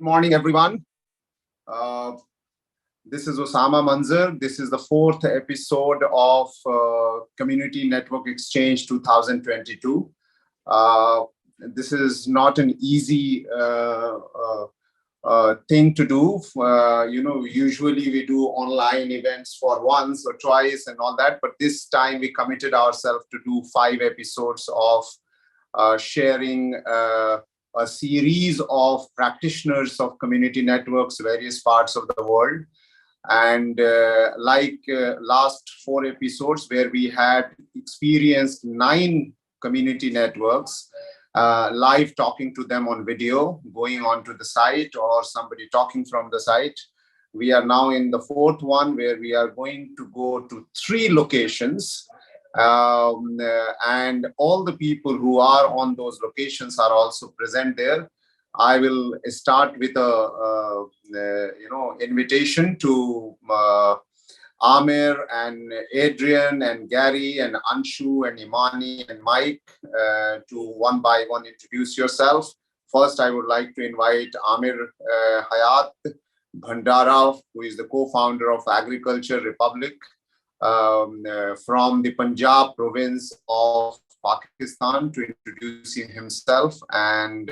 Morning, everyone. This is Osama Manzar. This is the 4th episode of Community Network Exchange 2022. This is not an easy thing to do. Usually we do online events for once or twice and all that, but this time we committed ourselves to do 5 episodes of sharing a series of practitioners of community networks, various parts of the world. And last 4 episodes where we had experienced 9 community networks, live talking to them on video, going onto the site or somebody talking from the site. We are now in the 4th one where we are going to go to 3 locations. And all the people who are on those locations are also present there. I will start with a invitation to Amir and Adrian and Gary and Anshu and Imani and Mike to one by one introduce yourself. First, I would like to invite Amir Hayat Bhandara, who is the co-founder of Agriculture Republic from the Punjab province of Pakistan, to introduce himself and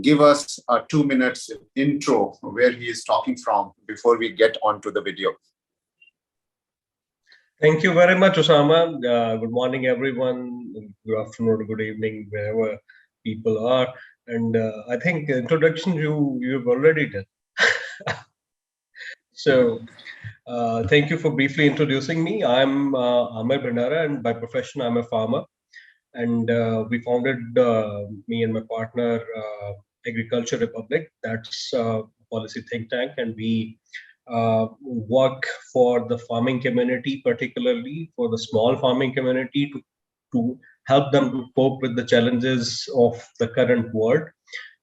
give us a 2 minutes intro where he is talking from before we get onto the video. Thank you very much, Osama. Good morning, everyone. Good afternoon, good evening, wherever people are. And I think introduction you've already done. So thank you for briefly introducing me. I'm Amir Bhandara, and by profession, I'm a farmer. And we founded, me and my partner, Agriculture Republic. That's a policy think tank, and we work for the farming community, particularly for the small farming community, to help them to cope with the challenges of the current world.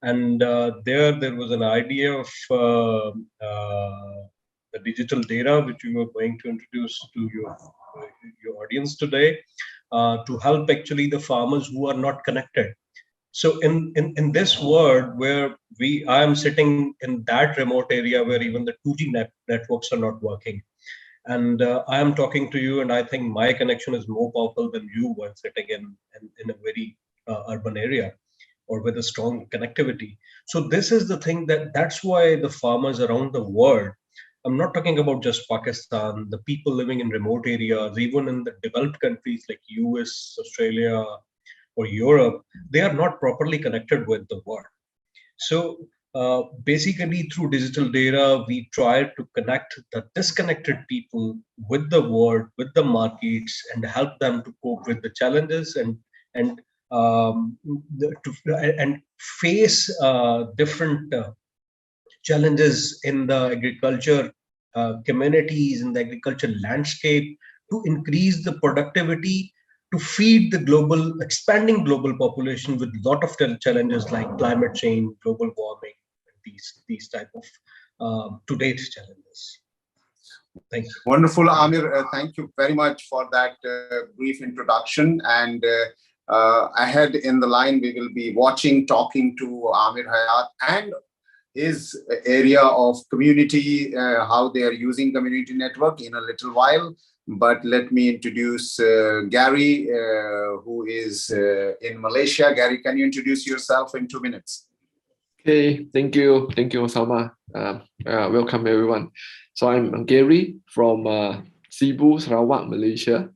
And there was an idea of the digital data, which we were going to introduce to your audience today, to help actually the farmers who are not connected. So in this world where I am sitting in that remote area where even the 2G networks are not working, and I am talking to you, and I think my connection is more powerful than you while sitting in a very urban area or with a strong connectivity. So this is the thing that's why the farmers around the world, I'm not talking about just Pakistan, the people living in remote areas, even in the developed countries like US, Australia, or Europe, they are not properly connected with the world. So basically through digital data, we try to connect the disconnected people with the world, with the markets, and help them to cope with the challenges and face different challenges in the agriculture communities, in the agriculture landscape, to increase the productivity, to feed the expanding global population with a lot of challenges like climate change, global warming, and these type of today's challenges. Thank you. Wonderful, Amir. Thank you very much for that brief introduction. And ahead in the line, we will be talking to Amir Hayat and his area of community, how they are using community network in a little while. But let me introduce Gary, who is in Malaysia. Gary, can you introduce yourself in 2 minutes? Okay, thank you, Osama. Welcome everyone. So I'm Gary from Cebu, Sarawak, Malaysia.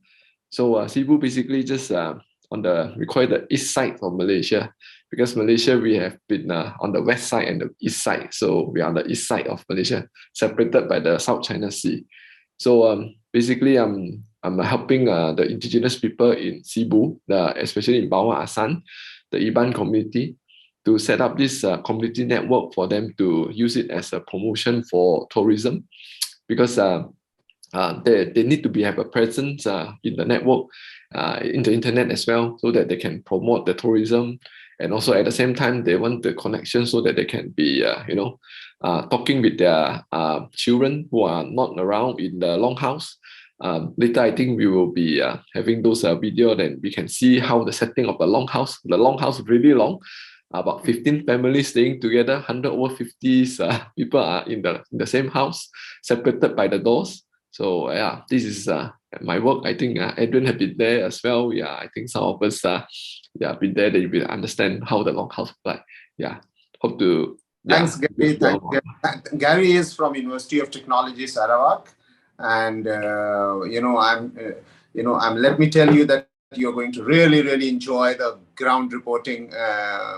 So Cebu basically just we call it the east side of Malaysia, because Malaysia, we have been on the west side and the east side. So we are on the east side of Malaysia, separated by the South China Sea. So basically, I'm helping the indigenous people in Cebu, especially in Bawah Asan, the Iban community, to set up this community network for them to use it as a promotion for tourism, because they need to have a presence in the network, in the internet as well, so that they can promote the tourism. And also at the same time, they want the connection so that they can be, talking with their children who are not around in the longhouse. Later, I think we will be having those video, then we can see how the setting of the longhouse is really long. about 15 families staying together, 100 over 50 people are in the same house, separated by the doors. So yeah, this is my work. I think Adrian has been there as well. Yeah, I think some of us been there. They will understand how the longhouse look like. Yeah, hope to. Thanks, Gary. Gary is from University of Technology, Sarawak, and let me tell you that you're going to really enjoy the ground reporting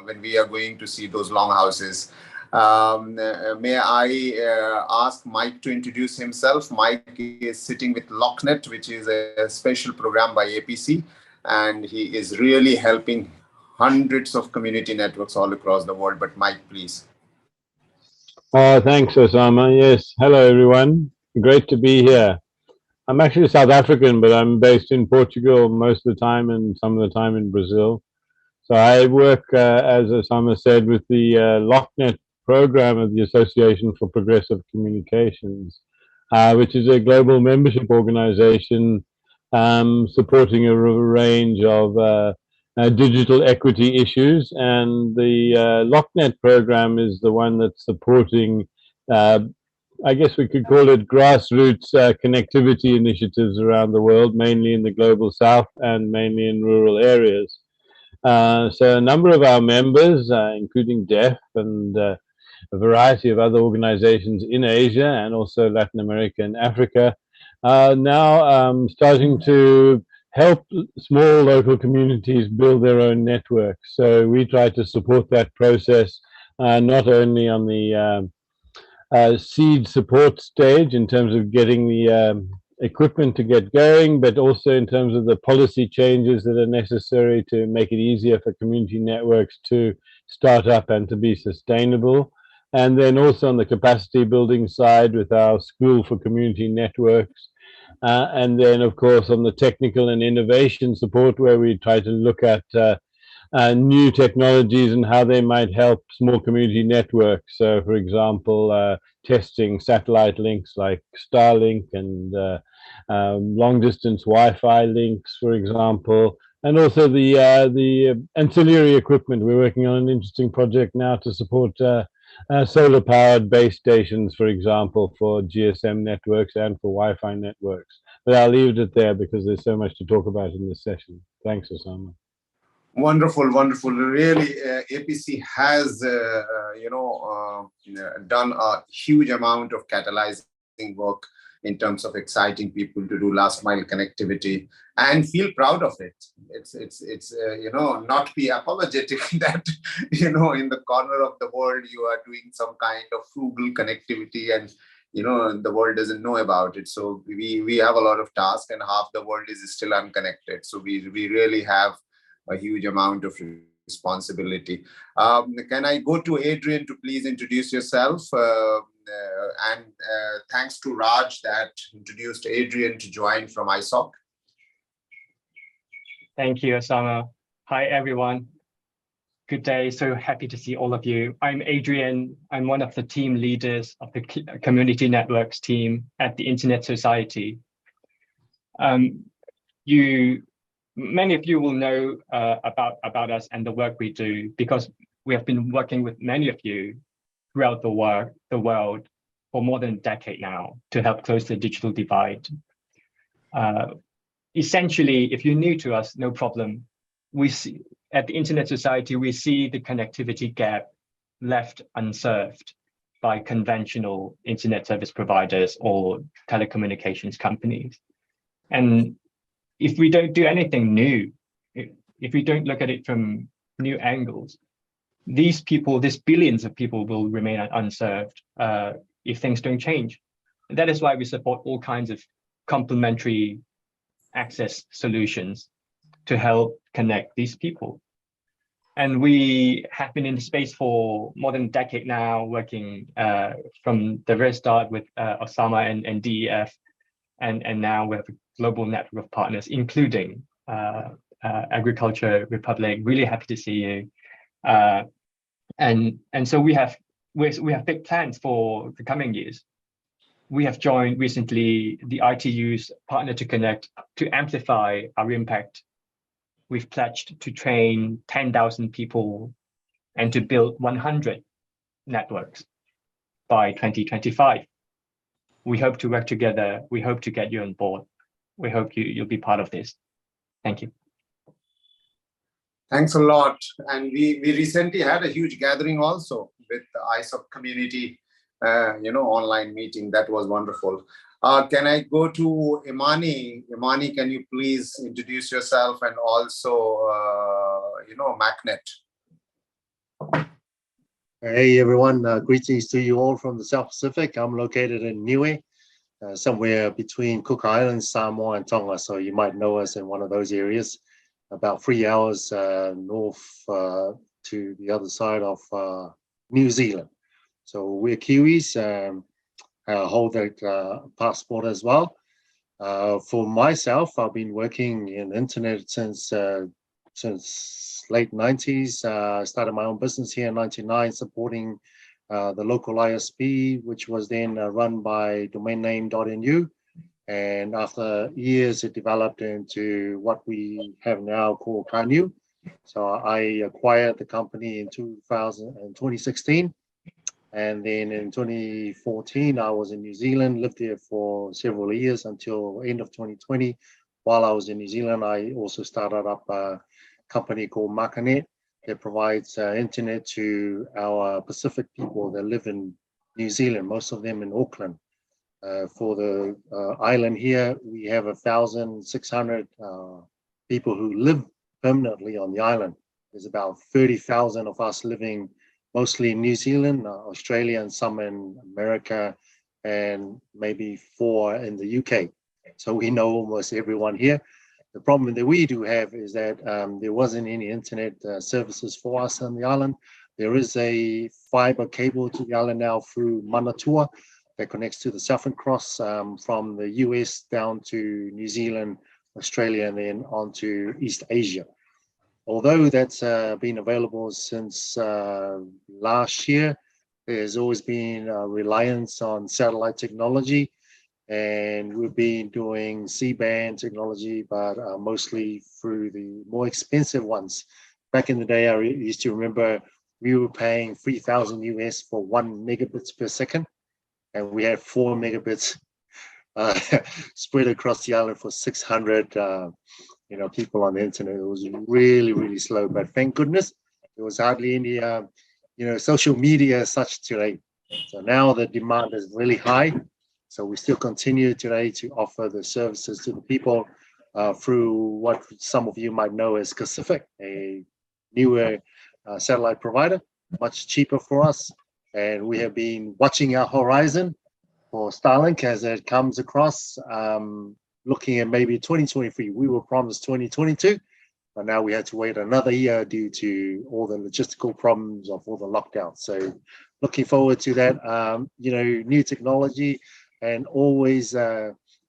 when we are going to see those longhouses. May I ask Mike to introduce himself? Mike is sitting with LockNet, which is a special program by APC, and he is really helping hundreds of community networks all across the world. But Mike, please. Thanks, Osama. Yes, hello everyone. Great to be here. I'm actually South African, but I'm based in Portugal most of the time and some of the time in Brazil. So I work, as Osama said, with the LockNet program of the Association for Progressive Communications, which is a global membership organization supporting a range of digital equity issues, and the LockNet program is the one that's supporting, I guess we could call it grassroots connectivity initiatives around the world, mainly in the global south and mainly in rural areas. So a number of our members, including DEF and a variety of other organizations in Asia and also Latin America and Africa, are now starting to help small local communities build their own networks. So we try to support that process, not only on the seed support stage in terms of getting the equipment to get going, but also in terms of the policy changes that are necessary to make it easier for community networks to start up and to be sustainable. And then also on the capacity building side with our School for Community Networks. And then, of course, on the technical and innovation support, where we try to look at new technologies and how they might help small community networks. So, for example, testing satellite links like Starlink and long-distance Wi-Fi links, for example, and also the ancillary equipment. We're working on an interesting project now to support solar-powered base stations, for example, for GSM networks and for Wi-Fi networks. But I'll leave it there because there's so much to talk about in this session. Thanks, Osama. Wonderful. Really, APC has, done a huge amount of catalyzing work in terms of exciting people to do last mile connectivity and feel proud of it. It's not be apologetic that, in the corner of the world, you are doing some kind of frugal connectivity and, the world doesn't know about it. So we have a lot of tasks and half the world is still unconnected. So we really have a huge amount of responsibility. Can I go to Adrian to please introduce yourself? And thanks to Raj that introduced Adrian to join from ISOC. Thank you, Osama. Hi, everyone. Good day. So happy to see all of you. I'm Adrian. I'm one of the team leaders of the Community Networks team at the Internet Society. Many of you will know about us and the work we do because we have been working with many of you throughout the world for more than a decade now to help close the digital divide. Essentially, if you're new to us, no problem. We see at the Internet Society, we see the connectivity gap left unserved by conventional internet service providers or telecommunications companies. And if we don't do anything new, if we don't look at it from new angles, these billions of people will remain unserved if things don't change. And that is why we support all kinds of complementary access solutions to help connect these people. And we have been in the space for more than a decade now, working from the very start with Osama and DEF, and now we have a global network of partners, including Agriculture Republic. Really happy to see you. And so we have big plans for the coming years. We have joined recently the ITU's Partner to Connect to amplify our impact. We've pledged to train 10,000 people and to build 100 networks by 2025. We hope to work together. We hope to get you on board. We hope you'll be part of this. Thank you. Thanks a lot. And we recently had a huge gathering also with the ISOC community, online meeting. That was wonderful. Can I go to Imani? Imani, can you please introduce yourself and also, Magnet? Hey everyone, greetings to you all from the South Pacific. I'm located in Niue, somewhere between Cook Islands, Samoa and Tonga. So you might know us in one of those areas, about 3 hours north to the other side of New Zealand. So we're Kiwis, hold that passport as well. For myself, I've been working in internet since late 90s. I started my own business here in 99, supporting the local ISP, which was then run by domainname.nu. And after years, it developed into what we have now called Kanu. So I acquired the company in 2016. And then in 2014, I was in New Zealand, lived there for several years until end of 2020. While I was in New Zealand, I also started up a company called Makanet that provides internet to our Pacific people that live in New Zealand, most of them in Auckland. For the island here, we have 1,600 people who live permanently on the island. There's about 30,000 of us living mostly in New Zealand, Australia, and some in America, and maybe 4 in the UK. So we know almost everyone here. The problem that we do have is that there wasn't any internet services for us on the island. There is a fiber cable to the island now through Manatua that connects to the Southern Cross from the US down to New Zealand, Australia, and then on to East Asia. Although that's been available since last year, there's always been a reliance on satellite technology, and we've been doing C-band technology, but mostly through the more expensive ones. Back in the day, I used to remember we were paying 3,000 US for 1 megabits per second, and we had 4 megabits spread across the island for 600 people on the internet. It was really, really slow, but thank goodness there was hardly any social media as such today. So now the demand is really high. So we still continue today to offer the services to the people through what some of you might know as Pacific, a newer satellite provider, much cheaper for us. And we have been watching our horizon for Starlink as it comes across, looking at maybe 2023. We were promised 2022, but now we had to wait another year due to all the logistical problems of all the lockdowns. So looking forward to that, new technology, and always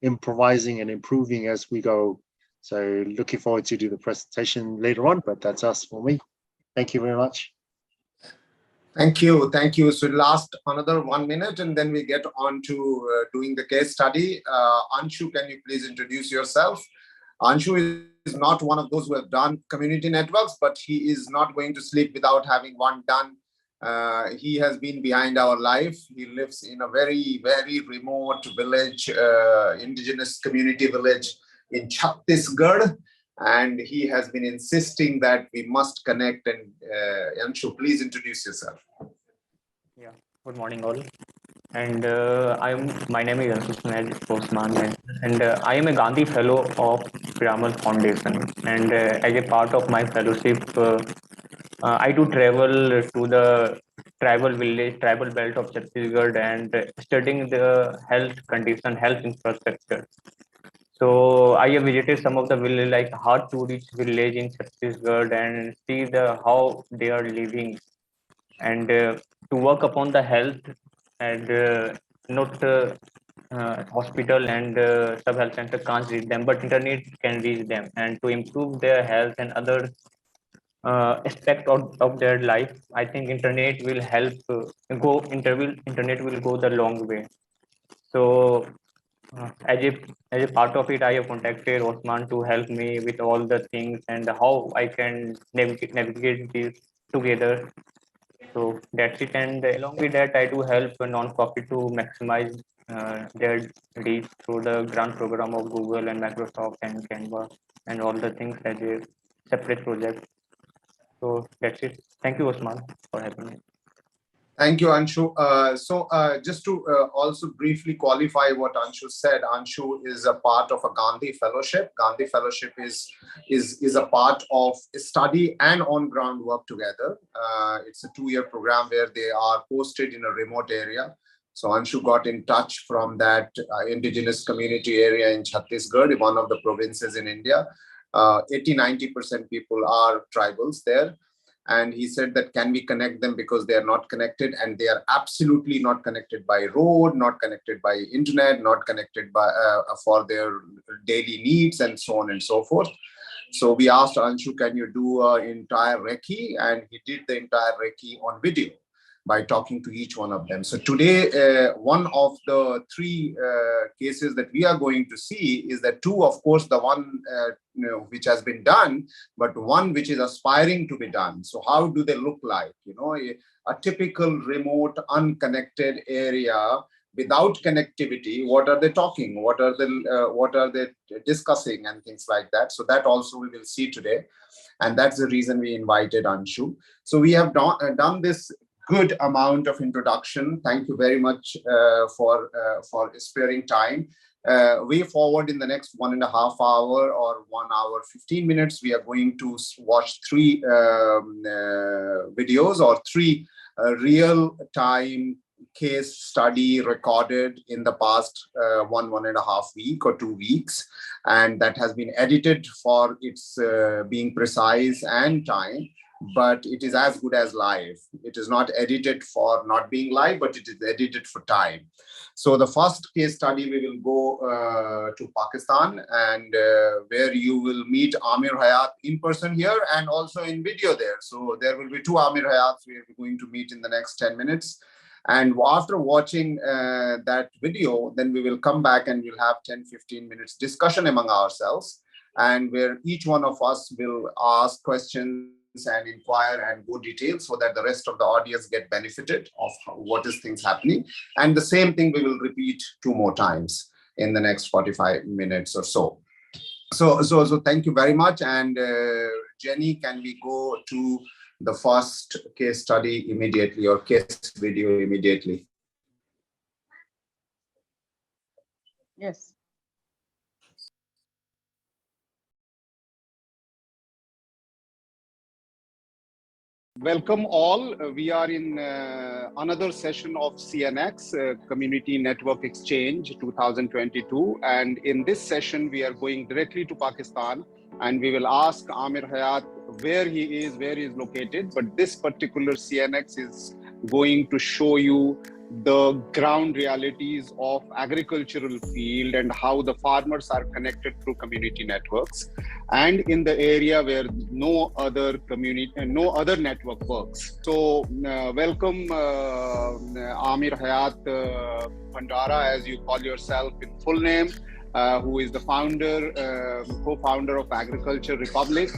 improvising and improving as we go. So looking forward to do the presentation later on, but that's us for me. Thank you very much. Thank you. Thank you. So last another 1 minute, and then we get on to doing the case study. Anshu, can you please introduce yourself? Anshu is not one of those who have done community networks, but he is not going to sleep without having one done. He has been behind our life. He lives in a very, very remote village, indigenous community village in Chhattisgarh. And he has been insisting that we must connect. And Anshu, please introduce yourself. Yeah, good morning all. And my name is Anshu Osman, and I am a Gandhi Fellow of Piramal Foundation. And as a part of my fellowship, I do travel to the tribal belt of Chhattisgarh and studying the health condition, health infrastructure. So I have visited some of the village, like hard to reach village in Chhattisgarh, and see how they are living, and to work upon the health, and not hospital and sub health center can't reach them, but internet can reach them, and to improve their health and other aspect of their life. I think internet will help internet will go the long way. So as a part of it, I have contacted Osman to help me with all the things and how I can navigate this together. So that's it. And along with that, I do help a non-profit to maximize their reach through the grant program of Google and Microsoft and Canva and all the things as a separate project. So that's it. Thank you, Osman, for having me. Thank you, Anshu. Just to also briefly qualify what Anshu said, Anshu is a part of a Gandhi Fellowship. Gandhi Fellowship is a part of study and on-ground work together. It's a 2-year program where they are posted in a remote area. So Anshu got in touch from that indigenous community area in Chhattisgarh, one of the provinces in India. 80-90% people are tribals there. And he said that can we connect them because they are not connected, and they are absolutely not connected by road, not connected by internet, not connected by for their daily needs and so on and so forth. So we asked Anshu, can you do an entire recce? And he did the entire recce on video by talking to each one of them. So today, one of the 3 cases that we are going to see is that 2, of course, the one which has been done, but one which is aspiring to be done. So how do they look like? You know, a typical remote, unconnected area without connectivity. What are they talking? What are they discussing and things like that? So that also we will see today, and that's the reason we invited Anshu. So we have done this good amount of introduction. Thank you very much for sparing time. Way forward in the next 1.5 hour or 1 hour 15 minutes, we are going to watch 3 videos or 3 real-time case study recorded in the past 1.5 week or 2 weeks, and that has been edited for its being precise and time. But it is as good as live. It is not edited for not being live, but it is edited for time. So the first case study, we will go to Pakistan, and where you will meet Amir Hayat in person here and also in video there. So there will be 2 Amir Hayats we are going to meet in the next 10 minutes. And after watching that video, then we will come back and we'll have 10-15 minutes discussion among ourselves, and where each one of us will ask questions and inquire and go detail so that the rest of the audience get benefited of what is things happening. And the same thing we will repeat 2 more times in the next 45 minutes or so. So thank you very much. And Jenny, can we go to the first case study immediately, or case video immediately? Yes. Welcome all. We are in another session of CNX, Community Network Exchange 2022. And in this session, we are going directly to Pakistan, and we will ask Amir Hayat where he is located. But this particular CNX is going to show you the ground realities of agricultural field and how the farmers are connected through community networks, and in the area where no other community and no other network works. So welcome Amir Hayat Pandara, as you call yourself in full name, who is the founder, co-founder of Agriculture Republic,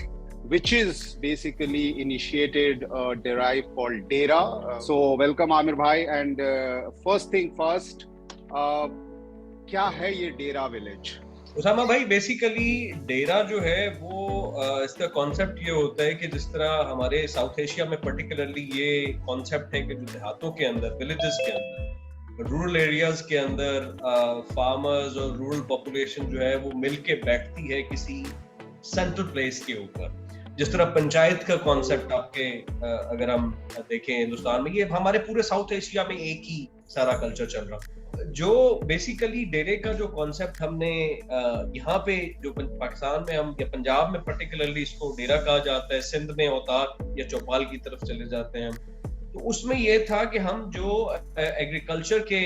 which is basically initiated derived called DERA. So welcome Amir Bhai, and first thing first, क्या है ये डेरा village? Usama भाई, basically डेरा जो है वो इसका concept ये होता है कि जिस तरह हमारे साउथ एशिया में पर्टिकुलरली ये कॉन्सेप्ट है कि जो देहातों के अंदर, विलेजेस के अंदर, रूरल एरियाज के अंदर फार्मर्स और रूरल पॉपुलेशन जो है वो मिलके बैठती है किसी सेंट्रल प्लेस के ऊपर। जिस तरह पंचायत का कॉन्सेप्ट आपके अगर हम देखें हिंदुस्तान में, ये हमारे पूरे साउथ एशिया में एक ही सारा कल्चर चल रहा। जो बेसिकली डेरे का जो कॉन्सेप्ट हमने यहाँ पे जो पाकिस्तान में हम या पंजाब में पर्टिकुलरली इसको डेरा कहा जाता है, सिंध में औतार या चौपाल की तरफ चले जाते हैं, तो उसमें ये था कि हम जो एग्रीकल्चर के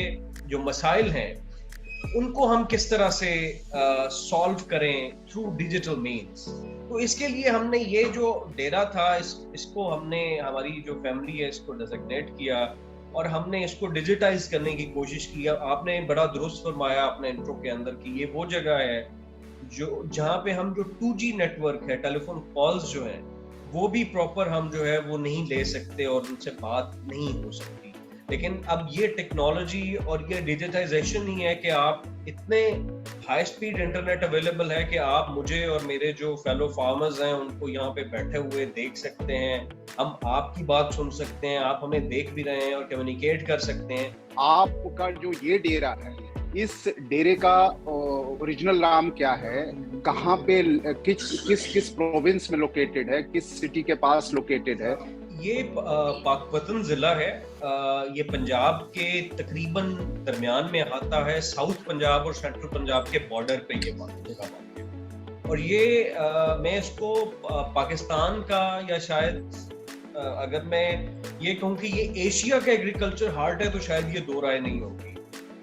जो मसाइल हैं उनको हम किस तरह से सॉल्व करें थ्रू डिजिटल मीन्स। तो इसके लिए हमने ये जो डेरा था इसको हमने, हमारी जो फैमिली है इसको डेजिग्नेट किया और हमने इसको डिजिटाइज करने की कोशिश की। आपने बड़ा दुरुस्त फरमाया अपने इंट्रो के अंदर कि ये वो जगह है जो जहाँ पे हम जो 2G नेटवर्क है, टेलीफोन कॉल्स जो हैं वो भी प्रॉपर हम जो है वो नहीं ले सकते और उनसे बात नहीं हो सकती। लेकिन अब ये टेक्नोलॉजी और ये डिजिटाइजेशन ही है कि आप इतने हाई स्पीड इंटरनेट अवेलेबल है कि आप मुझे और मेरे जो फेलो फार्मर्स हैं उनको यहाँ पे बैठे हुए देख सकते हैं, हम आपकी बात सुन सकते हैं, आप हमें देख भी रहे हैं और कम्युनिकेट कर सकते हैं। आपका जो ये डेरा है, इस डेरे का ओरिजिनल नाम क्या है, कहाँ पे, किस प्रोविंस में लोकेटेड है, किस सिटी के पास लोकेटेड है? ये पाकपतन जिला है, ये पंजाब के तकरीबन दरमियान में आता है, साउथ पंजाब और सेंट्रल पंजाब के बॉर्डर पे ये जगह है। और ये मैं इसको पाकिस्तान का, या शायद अगर मैं ये कहूँ कि ये एशिया का एग्रीकल्चर हार्ट है, तो शायद ये दो राय नहीं होगी,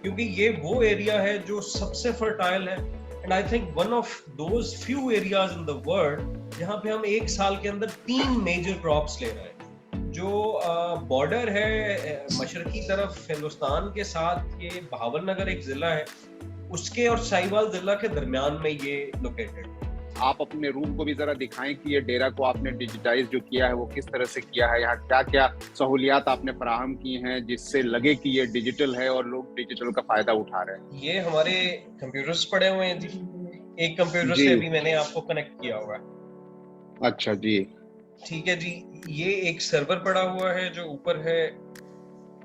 क्योंकि ये वो एरिया है जो सबसे फर्टाइल है। And I think one of those few areas in the world जहाँ पे हम एक साल के अंदर 3 मेजर क्रॉप्स ले रहे हैं। जो बॉर्डर है मशरकी तरफ हिंदुस्तान के साथ, ये बहावलनगर एक जिला है, उसके और साहिवाल जिला के दरमियान में ये लोकेटेड। आप अपने रूम को भी जरा दिखाएं कि ये डेरा को आपने डिजिटाइज जो किया है वो किस तरह से किया है, यहाँ क्या क्या सहूलियात आपने फराहम की हैं जिससे लगे कि ये डिजिटल है और लोग डिजिटल का फायदा उठा रहे हैं। ये हमारे कंप्यूटर्स पड़े हुए हैं जी, एक कंप्यूटर से अभी मैंने आपको कनेक्ट किया हुआ है। अच्छा जी, ठीक है जी। ये एक सर्वर पड़ा हुआ है जो ऊपर है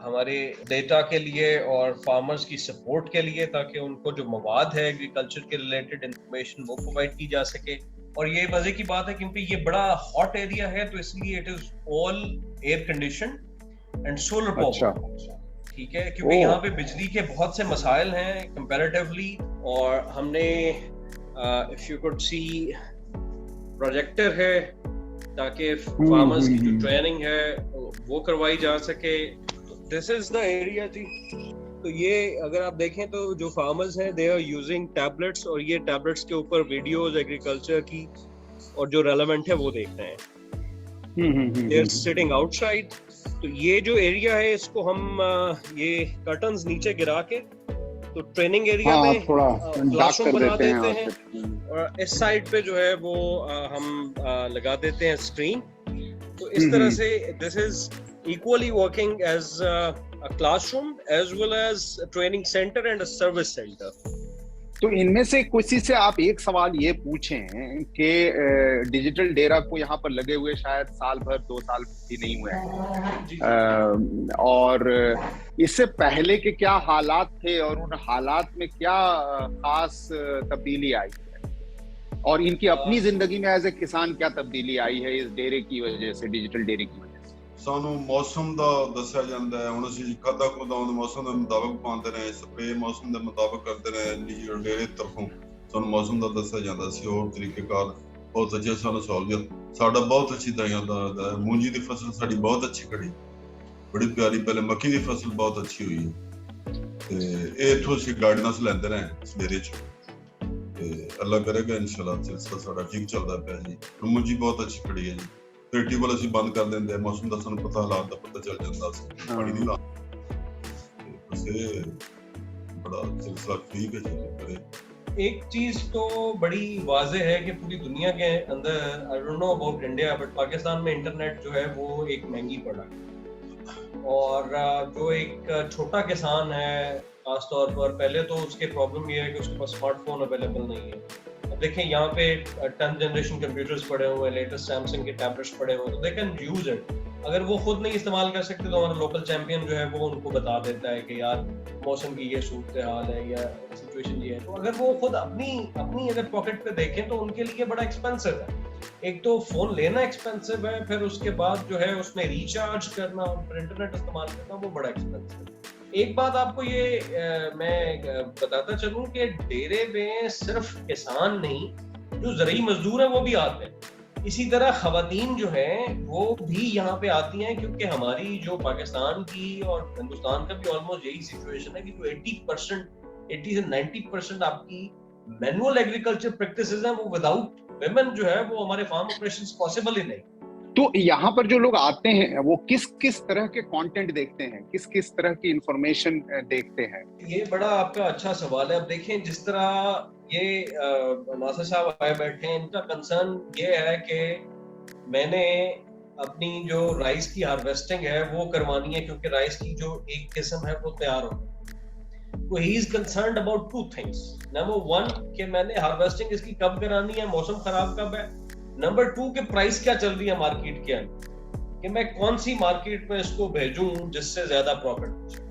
हमारे डेटा के लिए और फार्मर्स की सपोर्ट के लिए, ताकि उनको जो मवाद है एग्रीकल्चर के रिलेटेड इंफॉर्मेशन वो प्रोवाइड की जा सके। और ये मजे की बात है क्योंकि ये बड़ा हॉट एरिया है, तो इसलिए it is all air conditioned and solar power. ठीक है, क्योंकि यहाँ पे बिजली के बहुत से मसाइल हैं कंपैरेटिवली। और हमने if you could see projector है ताकि फार्मर्स की जो ट्रेनिंग है वो करवाई जा सके। दिस इज द एरिया जी। तो ये अगर आप देखें तो जो फार्मर्स हैं दे आर यूजिंग टैबलेट्स, और ये टैबलेट्स के ऊपर वीडियोस एग्रीकल्चर की और जो रेलेवेंट है वो देख रहे हैं। They are sitting outside. तो ये जो एरिया है इसको हम ये कर्टन्स नीचे गिरा के तो ट्रेनिंग एरिया में क्लासरूम बना देते हैं, और इस साइड पे जो है वो हम लगा देते हैं स्क्रीन। तो इस तरह से this is equally working as a classroom as well as a training center and a service center. तो इनमें से किसी से आप एक सवाल ये पूछें कि डिजिटल डेरा को यहाँ पर लगे हुए शायद साल भर 2 साल भी नहीं हुए हैं, और इससे पहले के क्या हालात थे और उन हालात में क्या खास तब्दीली आई है, और इनकी अपनी जिंदगी में एज ए किसान क्या तब्दीली आई है इस डेरे की वजह से, डिजिटल डेरे की वजह से? ਸਾਨੂੰ ਮੌਸਮ ਦਾ ਦੱਸਿਆ ਜਾਂਦਾ ਹੈ। ਹੁਣ ਅਸੀਂ ਖਾਦਾਂ ਖੁਦਾਂ ਦੇ ਮੌਸਮ ਦੇ ਮੁਤਾਬਕ ਪਾਉਂਦੇ ਨੇ, ਸਪਰੇ ਮੌਸਮ ਦੇ ਮੁਤਾਬਕ ਕਰਦੇ ਨੇ। ਡਿਜੀਟਲ ਡੇਰੇ ਤਰਫੋਂ ਸਾਨੂੰ ਮੌਸਮ ਦਾ ਦੱਸਿਆ ਜਾਂਦਾ ਸੀ, ਹੋਰ ਤਰੀਕੇਕਾਰ ਬਹੁਤ ਅੱਛਾ ਸਾਨੂੰ ਸਹੂਲਤ। ਸਾਡਾ ਬਹੁਤ ਅੱਛੀ ਤਰ੍ਹਾਂ ਦਾ ਮੂੰਜੀ ਦੀ ਫਸਲ ਸਾਡੀ ਬਹੁਤ ਅੱਛੀ ਖੜੀ, ਬੜੀ ਪਿਆਰੀ। ਪਹਿਲੇ ਮੱਕੀ ਦੀ ਫਸਲ ਬਹੁਤ ਅੱਛੀ ਹੋਈ ਹੈ, ਤੇ ਇਹ ਇੱਥੋਂ ਅਸੀਂ ਗਾਈਡੈਂਸ ਲੈਂਦੇ ਰਹੇ ਇਸ ਡੇਰੇ 'ਚ, ਤੇ ਅੱਲਾ ਕਰੇਗਾ ਇਨਸ਼ਾਅੱਲਾ ਸਿਲਸਿਲਾ ਸਾਡਾ ਠੀਕ ਚੱਲਦਾ ਪਿਆ ਜੀ। ਮੂੰਜੀ ਬਹੁਤ ਅੱਛੀ ਖੜੀ ਹੈ ਜੀ। ट्यूबवेल ਅਸੀਂ ਬੰਦ ਕਰ ਦਿੰਦੇ, ਮੌਸਮ ਦਾ ਸਾਨੂੰ ਪਤਾ, ਹਾਲਾਤ ਦਾ ਪਤਾ ਚੱਲ ਜਾਂਦਾ ਸੀ, ਪਾਣੀ ਦੀ ਹਾਲਤ से बड़ा सिलसिला ठीक है चल करे। एक चीज तो बड़ी वाज़ेह है कि पूरी दुनिया के अंदर, I don't know about India, but Pakistan में इंटरनेट जो है वो एक महंगी पड़ा है। और जो एक छोटा किसान है खासतौर पर, पहले तो उसके प्रॉब्लम ये है कि उसके पास स्मार्टफोन अवेलेबल नहीं है। अब देखें यहाँ पे 10th जनरेशन कंप्यूटर्स पड़े हुए हैं, लेटेस्ट सैमसंग के टैबलेट्स पड़े हुए हैं, तो दे कैन यूज इट। अगर वो खुद नहीं इस्तेमाल कर सकते तो हमारा लोकल चैंपियन जो है वो उनको बता देता है कि यार मौसम की ये सूरत हाल है या सिचुएशन ये है। तो अगर वो खुद अपनी अगर पॉकेट पे देखें तो उनके लिए बड़ा एक्सपेंसिव है। एक तो फोन लेना एक्सपेंसिव है, फिर उसके बाद जो है उसमें रिचार्ज करना, फिर इंटरनेट इस्तेमाल करना, वो बड़ा एक्सपेंसिव है। एक बात आपको ये मैं बताता चलूं कि डेरे में सिर्फ किसान नहीं, जो ज़रूरी मजदूर है वो भी आते हैं। इसी तरह खवातीन जो है वो भी यहाँ पे आती हैं, क्योंकि हमारी जो पाकिस्तान की और हिंदुस्तान का भी ऑलमोस्ट यही सिचुएशन है कि जो 80 से 90% आपकी मैनुअल एग्रीकल्चर प्रैक्टिसेस हैं, वो विदाउट विमेन जो है वो हमारे फार्म ऑपरेशंस पॉसिबल ही नहीं। तो यहाँ पर जो लोग आते हैं वो किस किस तरह के कंटेंट देखते हैं, किस किस तरह की इंफॉर्मेशन देखते हैं? ये बड़ा आपका अच्छा सवाल है। अब देखें, जिस तरह ये नासिर साहब आए बैठे हैं, इनका कंसर्न ये है कि मैंने अपनी जो राइस की हार्वेस्टिंग है वो करवानी है, क्योंकि राइस की जो एक किस्म है वो तैयार हो गई। तो he is concerned about two things. Number one कि मैंने हार्वेस्टिंग इसकी कब करानी है, मौसम खराब कब है। नंबर टू कि प्राइस क्या चल रही है मार्केट के अंदर, कि मैं कौन सी मार्केट में इसको भेजूं जिससे ज्यादा प्रॉफिट हो सके।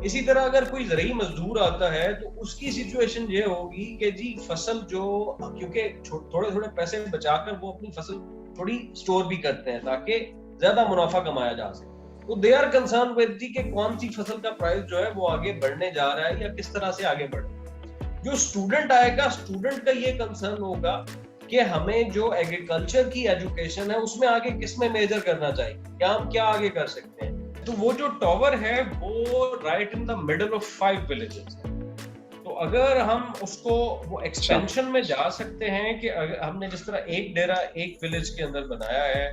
इसी तरह अगर कोई ज़रूरी मजदूर आता है तो उसकी सिचुएशन ये होगी कि जी फसल जो, क्योंकि थोड़े थोड़े पैसे बचाकर वो अपनी फसल थोड़ी स्टोर भी करते हैं ताकि ज्यादा मुनाफा कमाया जा सके। तो दे आर कंसर्न विद जी कि कौन सी फसल का प्राइस जो है वो आगे बढ़ने जा रहा है या किस तरह से आगे बढ़े। जो स्टूडेंट आएगा, स्टूडेंट का ये कंसर्न होगा कि हमें जो एग्रीकल्चर की एजुकेशन है उसमें आगे किस में मेजर करना चाहिए, क्या हम क्या आगे कर सकते हैं। तो वो जो टावर है वो right in the middle of 5 villages है। तो अगर हम उसको वो एक्सपेंशन में जा सकते हैं कि अगर हमने जिस तरह एक डेरा एक विलेज के अंदर बनाया है,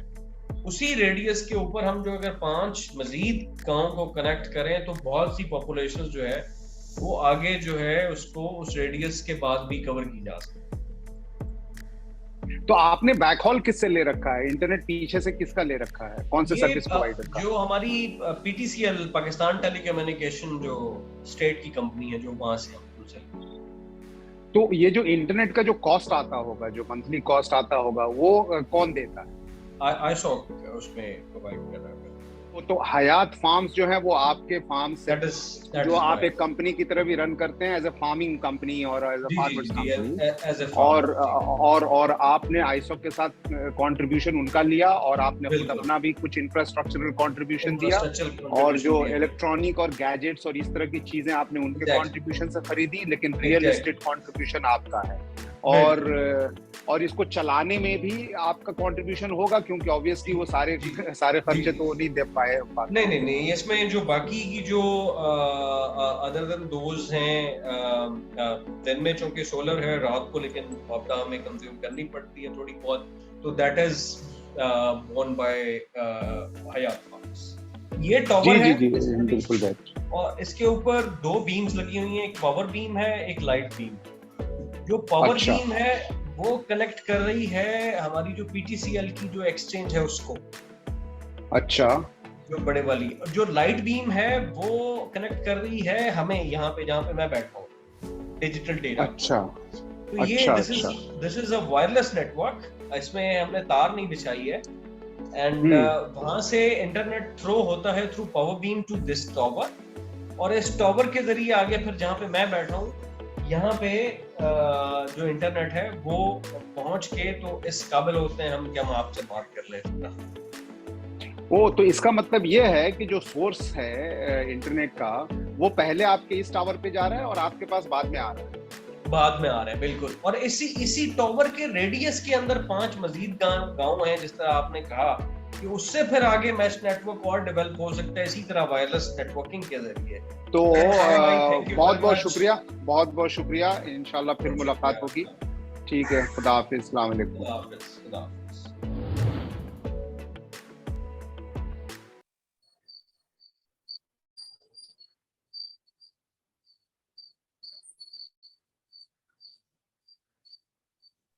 उसी रेडियस के ऊपर हम जो अगर 5 मजीद गांव को कनेक्ट करें तो बहुत सी पॉपुलेशन जो है वो आगे जो है उसको उस रेडियस के बाद भी कवर की जा सकती है। तो आपने बैकहॉल किससे ले रखा है, इंटरनेट पीछे से किसका ले रखा है, कौन से सर्विस प्रोवाइडर का? जो हमारी पीटीसीएल पाकिस्तान टेलीकम्युनिकेशन जो स्टेट की कंपनी है, जो वहां से हम चल। तो ये जो इंटरनेट का जो कॉस्ट आता होगा, जो मंथली कॉस्ट आता होगा, वो कौन देता है? ISOC उसमें प्रोवाइड कर रहा है। तो हयात फार्म्स जो है वो आपके फार्म से जो आप right. एक कंपनी की तरह भी रन करते हैं एज ए फार्मिंग कंपनी और एज ए फार्मर्स कंपनी, और आपने आईसॉक के साथ कंट्रीब्यूशन उनका लिया और आपने खुद अपना भी कुछ इंफ्रास्ट्रक्चरल कंट्रीब्यूशन दिया, और जो इलेक्ट्रॉनिक और गैजेट्स और इस तरह की चीजें आपने उनके कंट्रीब्यूशन से खरीदी, लेकिन रियल एस्टेट कंट्रीब्यूशन आपका है। और इसको चलाने में भी आपका कंट्रीब्यूशन होगा, क्योंकि ऑब्वियसली वो सारे खर्चे तो नहीं दे पाए। नहीं, इसमें जो बाकी की जो अदर देन दोज हैं, दिन में चूंकि सोलर है, रात को लेकिन आपदा हमें कंज्यूम करनी पड़ती है थोड़ी बहुत, तो that is born by Hyatt farms. ये टॉवर है बिल्कुल, और इसके ऊपर 2 बीम्स लगी हुई हैं, एक पावर बीम है, एक लाइट बीम। जो पावर बीम है वो कनेक्ट कर रही है हमारी जो पीटीसीएल की जो एक्सचेंज है उसको। अच्छा। जो बड़े वाली, जो लाइट बीम है वो कनेक्ट कर रही है हमें यहाँ पे जहाँ पे मैं बैठा हूँ, डिजिटल डेटा। अच्छा। तो ये this is a wireless network, इसमें हमने तार नहीं बिछाई है, एंड वहां से इंटरनेट थ्रो होता है through power beam to this tower, और इस टावर के जरिए आगे फिर जहाँ पे मैं बैठा हूँ यहाँ पे जो इंटरनेट है वो पहुंच के तो इस काबिल होते हैं हम कि हम आपसे बात कर लें। तो इसका मतलब ये है कि जो सोर्स है इंटरनेट का वो पहले आपके इस टावर पे जा रहा है और आपके पास बाद में आ रहा है। बिल्कुल। और इसी टावर के रेडियस के अंदर 5 मजीद गांव हैं, जिस तरह आपने कहा कि उससे फिर आगे मैश नेटवर्क और डेवलप हो सकता है इसी तरह वायरलेस नेटवर्किंग के जरिए। तो बहुत बहुत शुक्रिया, इंशाल्लाह फिर मुलाकात होगी। ठीक है, खुदा हाफिज, अस्सलाम वालेकुम।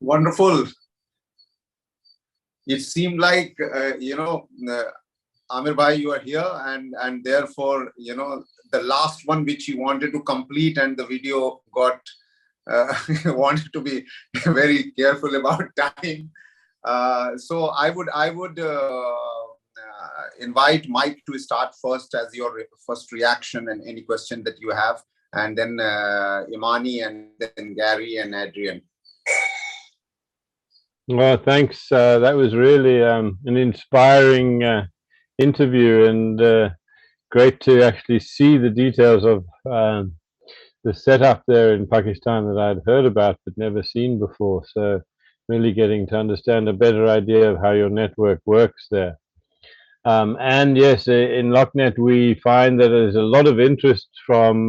Wonderful. It seemed like Amir bhai, you are here, and therefore the last one which you wanted to complete, and the video got wanted to be very careful about time. So I would invite Mike to start first as your first reaction and any question that you have, and then Imani, and then Gary and Adrian. Well, thanks. That was really an inspiring interview, and great to actually see the details of the setup there in Pakistan that I'd heard about but never seen before. So really getting to understand a better idea of how your network works there. And yes, in LockNet we find that there's a lot of interest from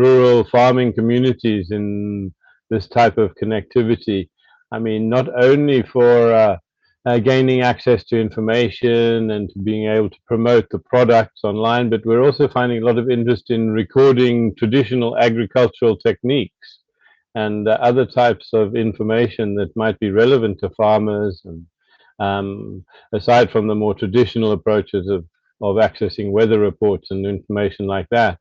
rural farming communities in this type of connectivity. I mean, not only for gaining access to information and to being able to promote the products online, but we're also finding a lot of interest in recording traditional agricultural techniques and other types of information that might be relevant to farmers and aside from the more traditional approaches of accessing weather reports and information like that.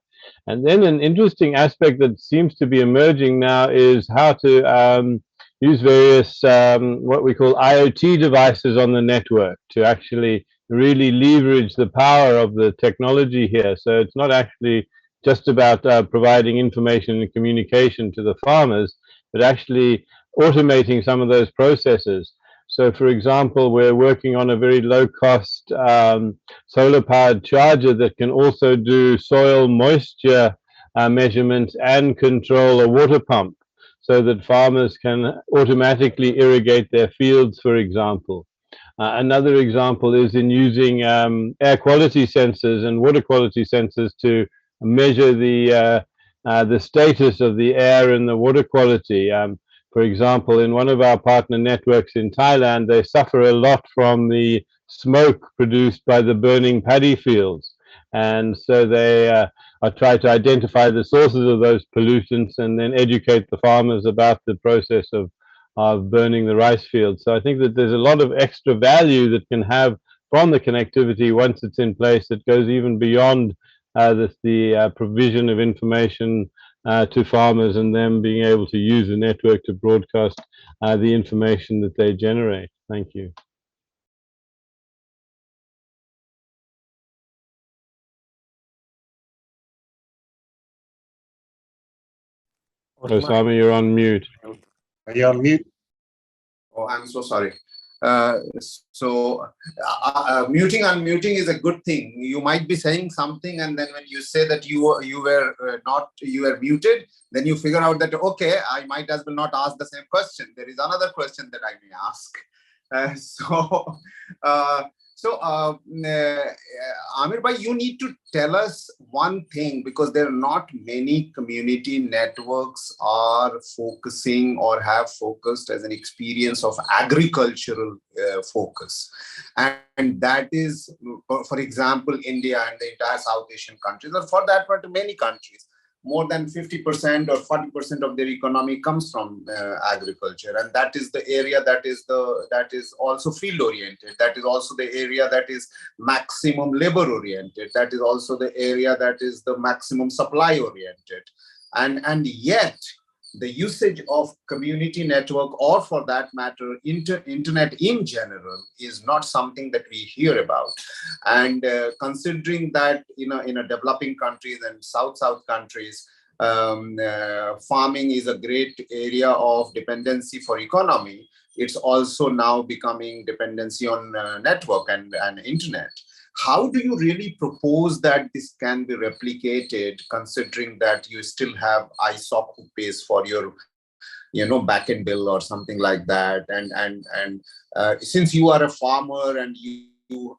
And then an interesting aspect that seems to be emerging now is how to use various what we call IoT devices on the network to actually really leverage the power of the technology here. So it's not actually just about providing information and communication to the farmers, but actually automating some of those processes. So, for example, we're working on a very low-cost solar-powered charger that can also do soil moisture measurements and control a water pump, so that farmers can automatically irrigate their fields, for example. Another example is in using air quality sensors and water quality sensors to measure the status of the air and the water quality. For example, in one of our partner networks in Thailand, they suffer a lot from the smoke produced by the burning paddy fields. And so they are trying to identify the sources of those pollutants and then educate the farmers about the process of burning the rice fields. So I think that there's a lot of extra value that can have from the connectivity once it's in place that goes even beyond the provision of information to farmers and them being able to use the network to broadcast the information that they generate. Thank you. Osama, you're on mute. Are you on mute? Oh, I'm so sorry. Muting, unmuting is a good thing. You might be saying something, and then when you say that you were muted, then you figure out that, okay, I might as well not ask the same question. There is another question that I may ask. Amir bhai, you need to tell us one thing, because there are not many community networks are focusing or have focused as an experience of agricultural focus. And that is, for example, India and the entire South Asian countries, or for that matter, many countries. More than 50% or 40% of their economy comes from agriculture, and that is the area that is also field oriented. That is also the area that is maximum labor oriented. That is also the area that is the maximum supply oriented, and yet the usage of community network, or for that matter, internet in general, is not something that we hear about. And considering that, in a developing countries and South countries, farming is a great area of dependency for economy, it's also now becoming dependency on network and internet. How do you really propose that this can be replicated, considering that you still have ISOC who pays for your back-end bill or something like that, and since you are a farmer and you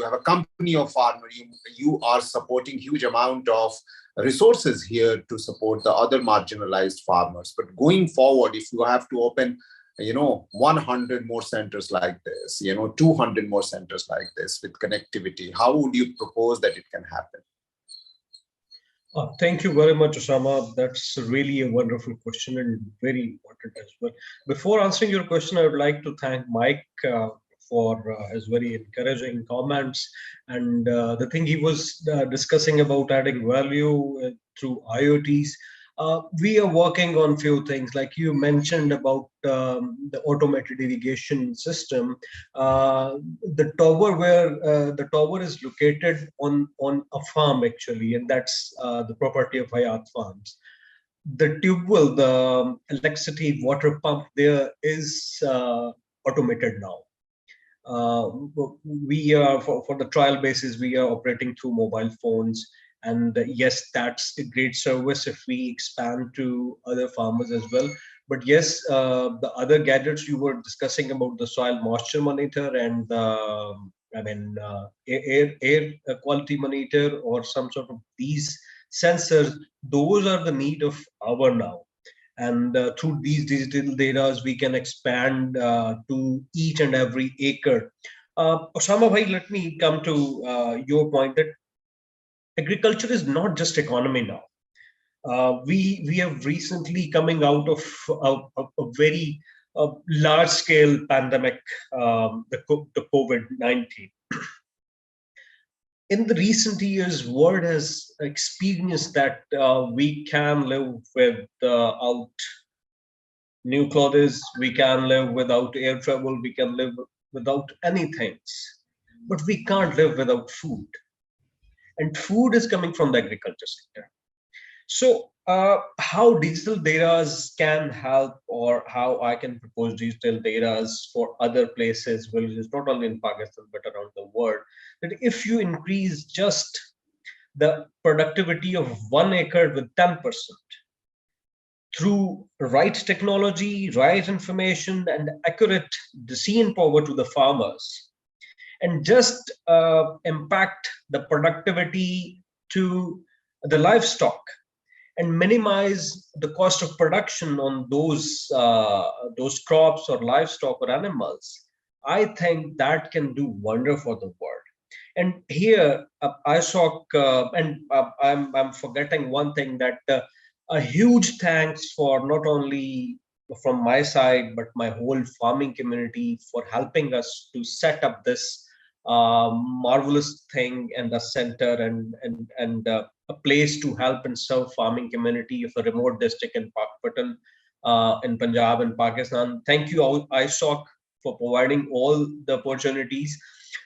have a company of farmers, you are supporting huge amount of resources here to support the other marginalized farmers. But going forward, if you have to open 100 more centers like this, 200 more centers like this with connectivity, how would you propose that it can happen? Thank you very much, Osama. That's really a wonderful question and very important as well. Before answering your question, I would like to thank Mike for his very encouraging comments, and the thing he was discussing about adding value through IoTs. We are working on few things, like you mentioned about the automated irrigation system. The tower where the tower is located on a farm actually, and that's the property of Hayat Farms. The tube well, the electricity water pump there is automated now. We are for the trial basis, we are operating through mobile phones. And yes, that's a great service if we expand to other farmers as well. But yes, the other gadgets you were discussing about the soil moisture monitor and air quality monitor or some sort of these sensors, those are the need of hour now. And through these digital data, we can expand to each and every acre. Osama bhai, let me come to your point that agriculture is not just economy now. We have recently coming out of a very large-scale pandemic, the COVID-19. In the recent years, world has experienced that we can live without new clothes, we can live without air travel, we can live without anything, but we can't live without food. And food is coming from the agriculture sector. So how digital data can help, or how I can propose digital data for other places, villages, not only in Pakistan, but around the world, that if you increase just the productivity of 1 acre with 10%, through right technology, right information, and accurate decision power to the farmers, and just impact the productivity to the livestock, and minimize the cost of production on those crops or livestock or animals, I think that can do wonder for the world. And here, ISOC, and I'm forgetting one thing, that a huge thanks for not only from my side, but my whole farming community for helping us to set up this marvelous thing and a center and a place to help and serve farming community of a remote district in Pakpatan, in Punjab and Pakistan. Thank you, ISOC, for providing all the opportunities.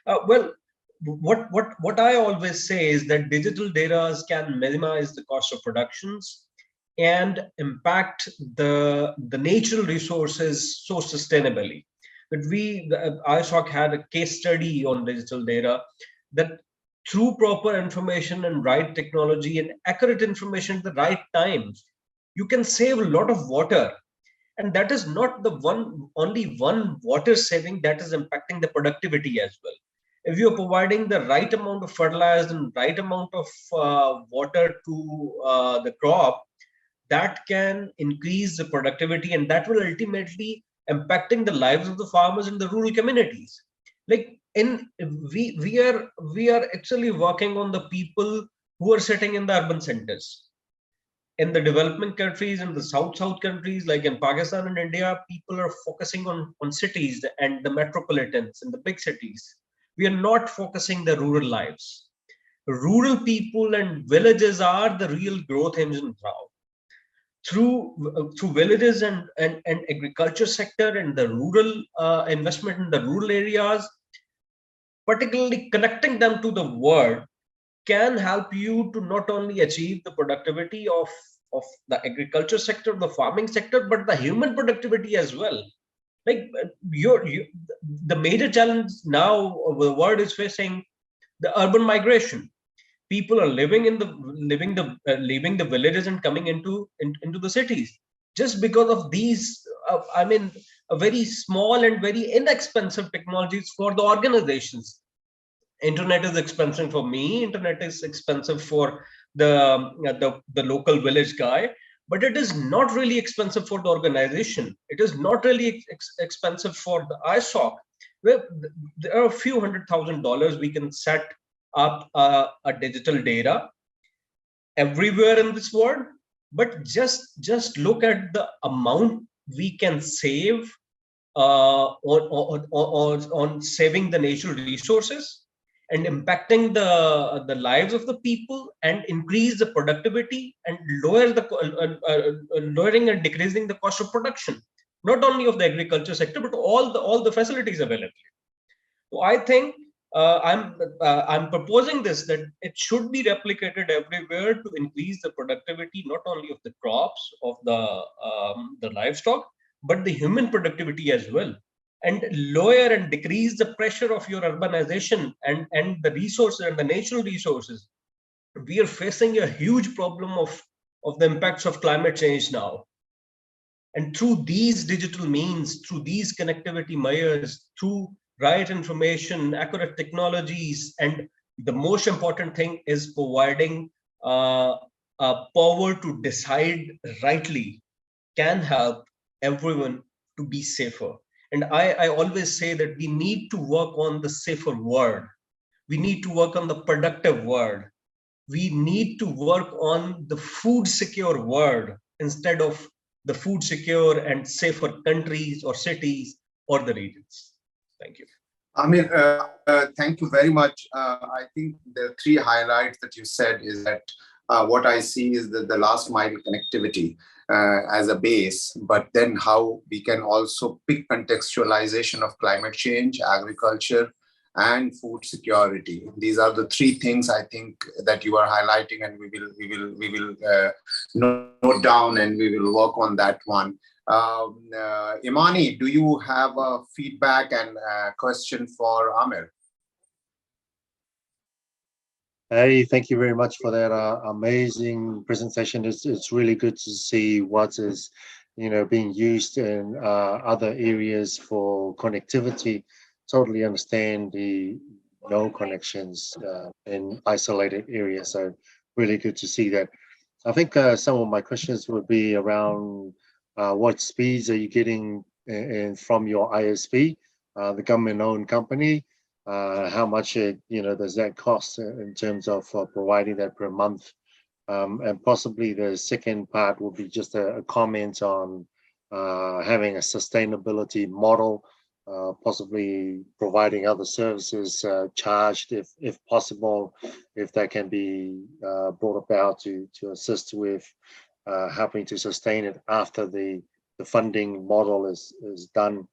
Well, what I always say is that digital data can minimize the cost of productions and impact the natural resources so sustainably. But ISOC had a case study on digital data that through proper information and right technology and accurate information at the right times, you can save a lot of water. And that is not the only one water saving, that is impacting the productivity as well. If you're providing the right amount of fertilizer and right amount of water to the crop, that can increase the productivity, and that will ultimately impacting the lives of the farmers in the rural communities. Like we are actually working on the people who are sitting in the urban centers. In the developing countries, in the south countries, like in Pakistan and India, people are focusing on cities and the metropolitans and the big cities. We are not focusing the rural lives. Rural people and villages are the real growth engine now. Through villages and agriculture sector and the rural investment in the rural areas, particularly connecting them to the world, can help you to not only achieve the productivity of the agriculture sector, the farming sector, but the human productivity as well. Like the major challenge now the world is facing, the urban migration. People are leaving the villages and coming into the cities just because of these a very small and very inexpensive technologies for the organizations. Internet is expensive for me, internet is expensive for the local village guy, but it is not really expensive for the organization. It is not really expensive for the ISOC. Well, there are a few $100,000 we can set up a digital data everywhere in this world, but just look at the amount we can save on saving the natural resources and impacting the lives of the people, and increase the productivity and lowering and decreasing the cost of production, not only of the agriculture sector, but all the facilities available. So I think I'm proposing this, that it should be replicated everywhere to increase the productivity, not only of the crops, of the livestock, but the human productivity as well, and lower and decrease the pressure of your urbanization and the resources and the natural resources. We are facing a huge problem of the impacts of climate change now. And through these digital means, through these connectivity measures, through right information, accurate technologies, and the most important thing is providing power to decide rightly, can help everyone to be safer. And I always say that we need to work on the safer world. We need to work on the productive world. We need to work on the food secure world instead of the food secure and safer countries or cities or the regions. Thank you. Amir, thank you very much. I think the three highlights that you said is that what I see is that the last mile connectivity as a base, but then how we can also pick contextualization of climate change, agriculture, and food security. These are the three things I think that you are highlighting, and we will note down and we will work on that one. Imani, do you have a feedback and a question for Amir? Hey, thank you very much for that amazing presentation. It's really good to see what is, being used in other areas for connectivity. Totally understand the no connections in isolated areas. So really good to see that. I think some of my questions would be around what speeds are you getting from your ISP, the government-owned company? How much does that cost in terms of providing that per month? And possibly the second part will be just a comment on having a sustainability model, possibly providing other services charged if possible, if that can be brought about to assist with helping to sustain it after the funding model is done.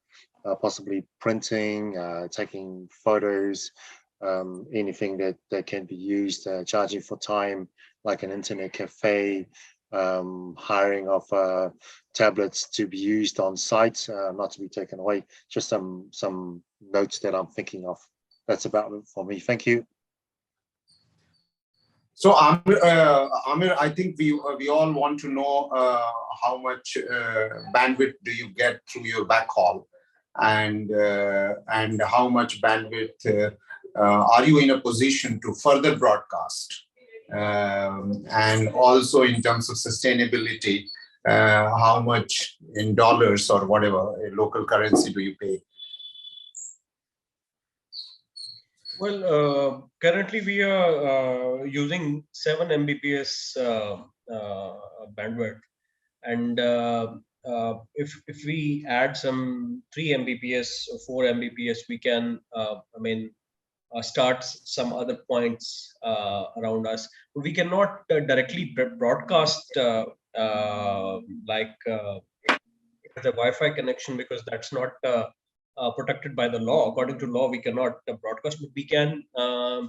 Possibly printing, taking photos, anything that can be used, charging for time, like an internet cafe, hiring of tablets to be used on site, not to be taken away. Just some notes that I'm thinking of. That's about it for me. Thank you. So Amir, I think we all want to know how much bandwidth do you get through your backhaul, and how much bandwidth are you in a position to further broadcast, and also in terms of sustainability, how much in dollars or whatever local currency do you pay? Well, currently we are using 7 Mbps bandwidth, and if we add some 3 Mbps or 4 Mbps, we can start some other points around us. We cannot directly broadcast like the Wi-Fi connection, because that's not protected by the law. According to law, we cannot broadcast, but we can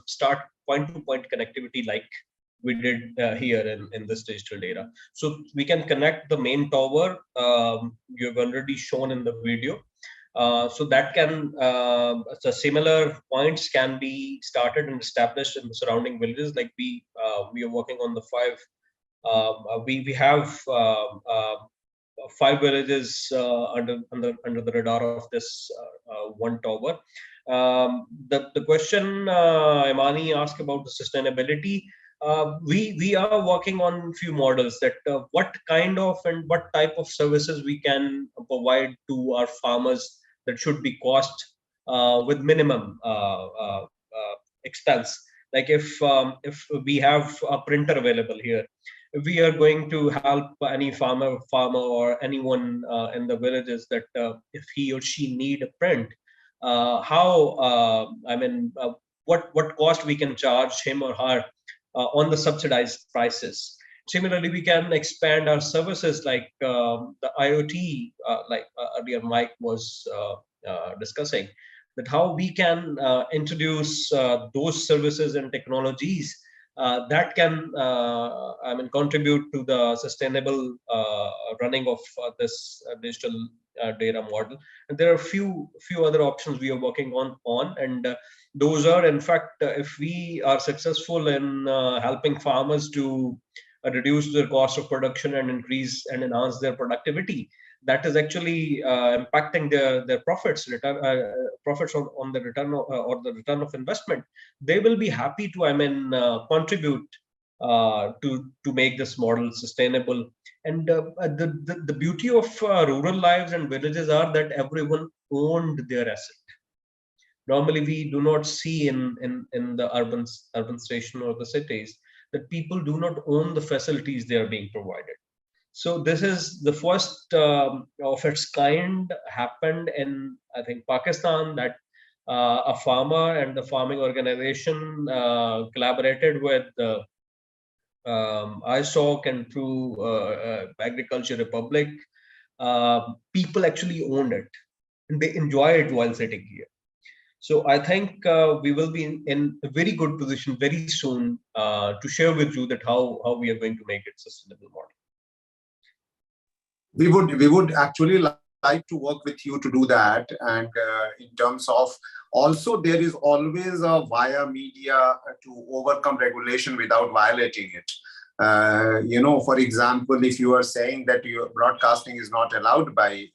start point-to-point connectivity like we did here in this digital data. So we can connect the main tower, you've already shown in the video. So that can, so similar points can be started and established in the surrounding villages. Like we are working on the 5, we have 5 villages under the radar of this one tower. The question Imani asked about the sustainability, we are working on few models that what kind of and what type of services we can provide to our farmers that should be cost with minimum expense. Like if we have a printer available here, if we are going to help any farmer or anyone in the villages that if he or she need a print, what cost we can charge him or her on the subsidized prices. Similarly, we can expand our services like the IoT, like earlier Mike was discussing, that how we can introduce those services and technologies that can contribute to the sustainable running of this digital data model. And there are few other options we are working on, and those are, in fact, if we are successful in helping farmers to reduce their cost of production and increase and enhance their productivity, that is actually impacting their profits, profits on the return or the return of investment. They will be happy to contribute to make this model sustainable. And the beauty of rural lives and villages are that everyone owned their asset. Normally, we do not see in the urban station or the cities that people do not own the facilities they are being provided. So this is the first of its kind happened in, I think, Pakistan, that a farmer and the farming organization collaborated with ISOC and through Agriculture Republic. People actually owned it and they enjoy it while sitting here. So I think we will be in a very good position very soon to share with you that how we are going to make it sustainable model. We would actually like to work with you to do that. And in terms of also, there is always a via media to overcome regulation without violating it. You know, for example, if you are saying that your broadcasting is not allowed by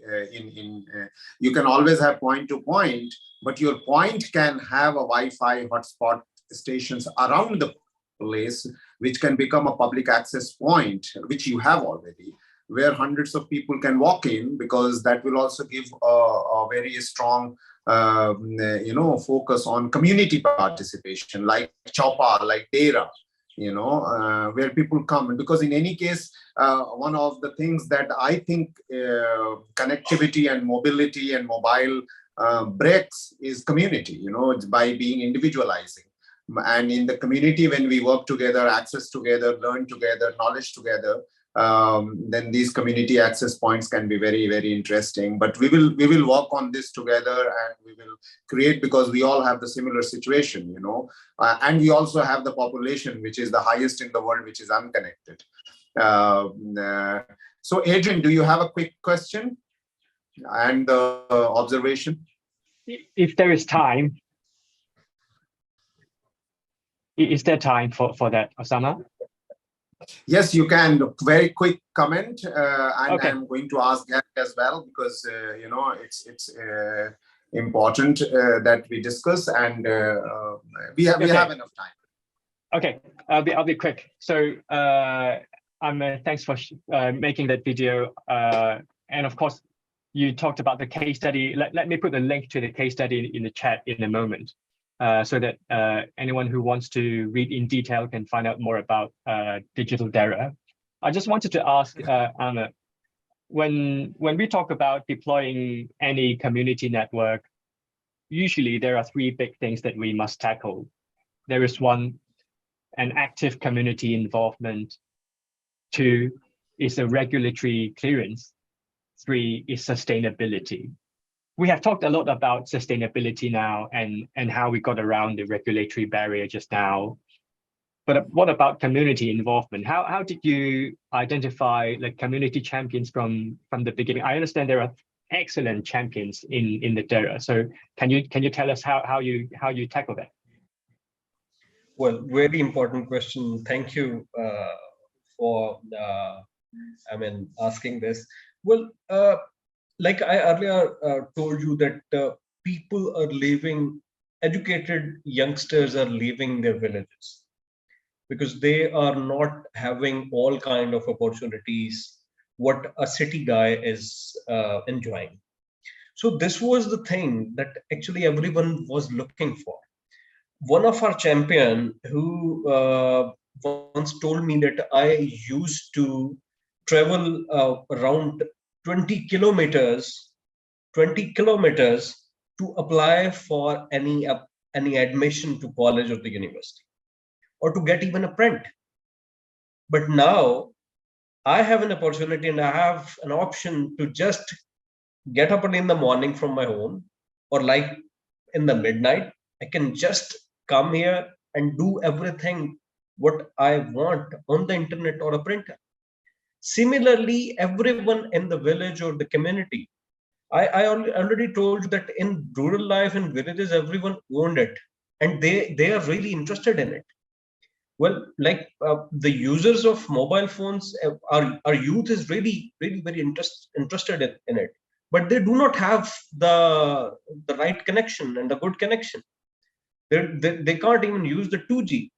you can always have point to point, but your point can have a Wi-Fi hotspot stations around the place, which can become a public access point, which you have already, where hundreds of people can walk in, because that will also give a very strong you know, focus on community participation, like Chaupa, like Dera, you know, where people come. And because in any case, one of the things that I think connectivity and mobility and mobile breaks is community, you know, by being individualizing. And in the community, when we work together, access together, learn together, knowledge together, then these community access points can be very, very interesting. But we will work on this together, and we will create, because we all have the similar situation, you know, and we also have the population which is the highest in the world, which is unconnected. So Adrian, do you have a quick question and observation? If there is time, is there time for that, Osama? Yes, you can. Very quick comment, and Okay. I'm going to ask Gary as well, because you know, it's important that we discuss, and we have enough time. Okay, I'll be quick. So thanks for making that video, and of course, you talked about the case study. Let me put the link to the case study in the chat in a moment. So that anyone who wants to read in detail can find out more about digital DERA. I just wanted to ask Anna, when we talk about deploying any community network, usually there are three big things that we must tackle. There is one, an active community involvement. Two is a regulatory clearance. Three is sustainability. We have talked a lot about sustainability now and how we got around the regulatory barrier just now. But what about community involvement? How did you identify like community champions from the beginning? I understand there are excellent champions in the DERA. So can you tell us how you tackle that? Well, very important question. Thank you for asking this. Well, like I earlier told you that people are leaving, educated youngsters are leaving their villages because they are not having all kind of opportunities what a city guy is enjoying. So this was the thing that actually everyone was looking for. One of our champion who once told me that I used to travel around 20 kilometers to apply for any admission to college or the university, or to get even a print. But now I have an opportunity and I have an option to just get up in the morning from my home, or like in the midnight, I can just come here and do everything what I want on the internet or a printer. Similarly, everyone in the village or the community, I already told you that in rural life in villages, everyone owned it and they are really interested in it. Well, like the users of mobile phones, our youth is really very interested in it, but they do not have the right connection and a good connection. They can't even use the 2G.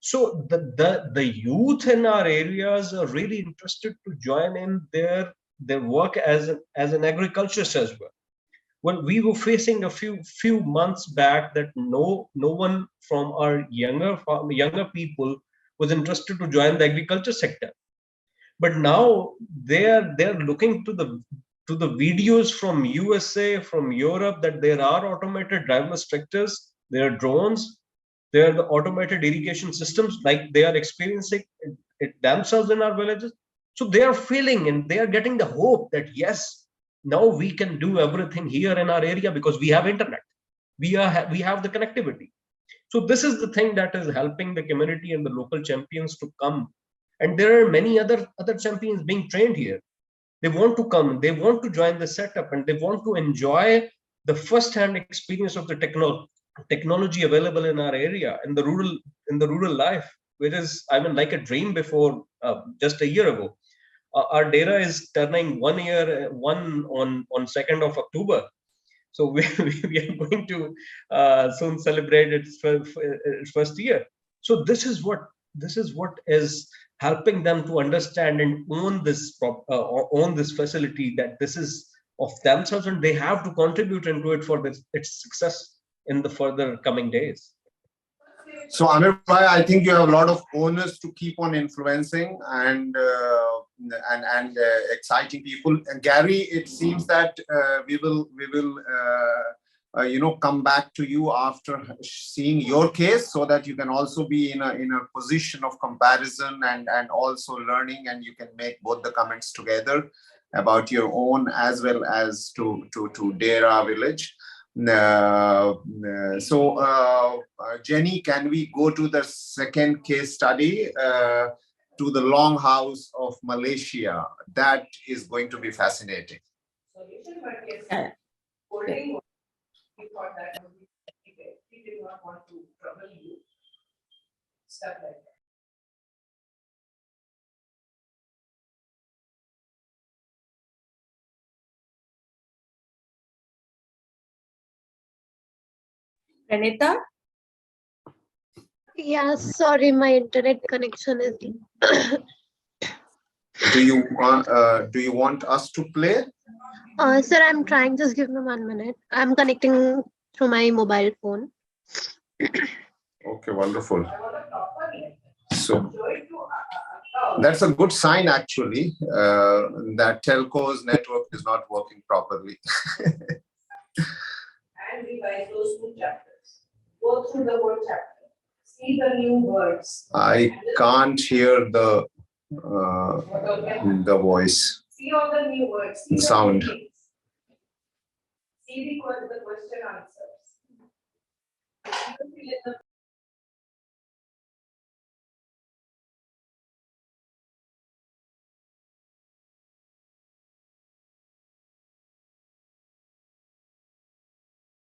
So the youth in our areas are really interested to join in their work as an agriculturist as well. Well, we were facing a few months back that no one from our younger people was interested to join the agriculture sector. But now they're looking to the videos from USA, from Europe, that there are automated driverless tractors, there are drones, there are the automated irrigation systems, like they are experiencing it themselves in our villages. So they are feeling and they are getting the hope that yes, now we can do everything here in our area because we have internet, we have the connectivity. So this is the thing that is helping the community and the local champions to come. And there are many other champions being trained here. They want to come, they want to join the setup, and they want to enjoy the first-hand experience of the technology available in our area, in the rural life, which is, I mean, like a dream before just a year ago. Our data is turning 1 year, on 2nd of October. So we are going to soon celebrate its first year. So this is what is helping them to understand and own this facility, that this is of themselves and they have to contribute into it for its success in the further coming days. So Amir Bhai, I think you have a lot of onus to keep on influencing and exciting people. And Gary, it seems that we will come back to you after seeing your case, so that you can also be in a position of comparison and also learning, and you can make both the comments together about your own as well as to Dera village. So Jenny, can we go to the second case study, to the Longhouse of Malaysia? That is going to be fascinating. Yeah. We thought that would be okay. We did not want to trouble you. Stuff like that. Renita? Yeah, sorry, my internet connection is. Do you want us to play? Sir, I'm trying. Just give me 1 minute. I'm connecting through my mobile phone. Okay, wonderful. So that's a good sign, actually, that telco's network is not working properly. And revise those 2 chapters. Go through the whole chapter. See the new words. I can't hear the voice. See all the new words. The sound. See the question answers.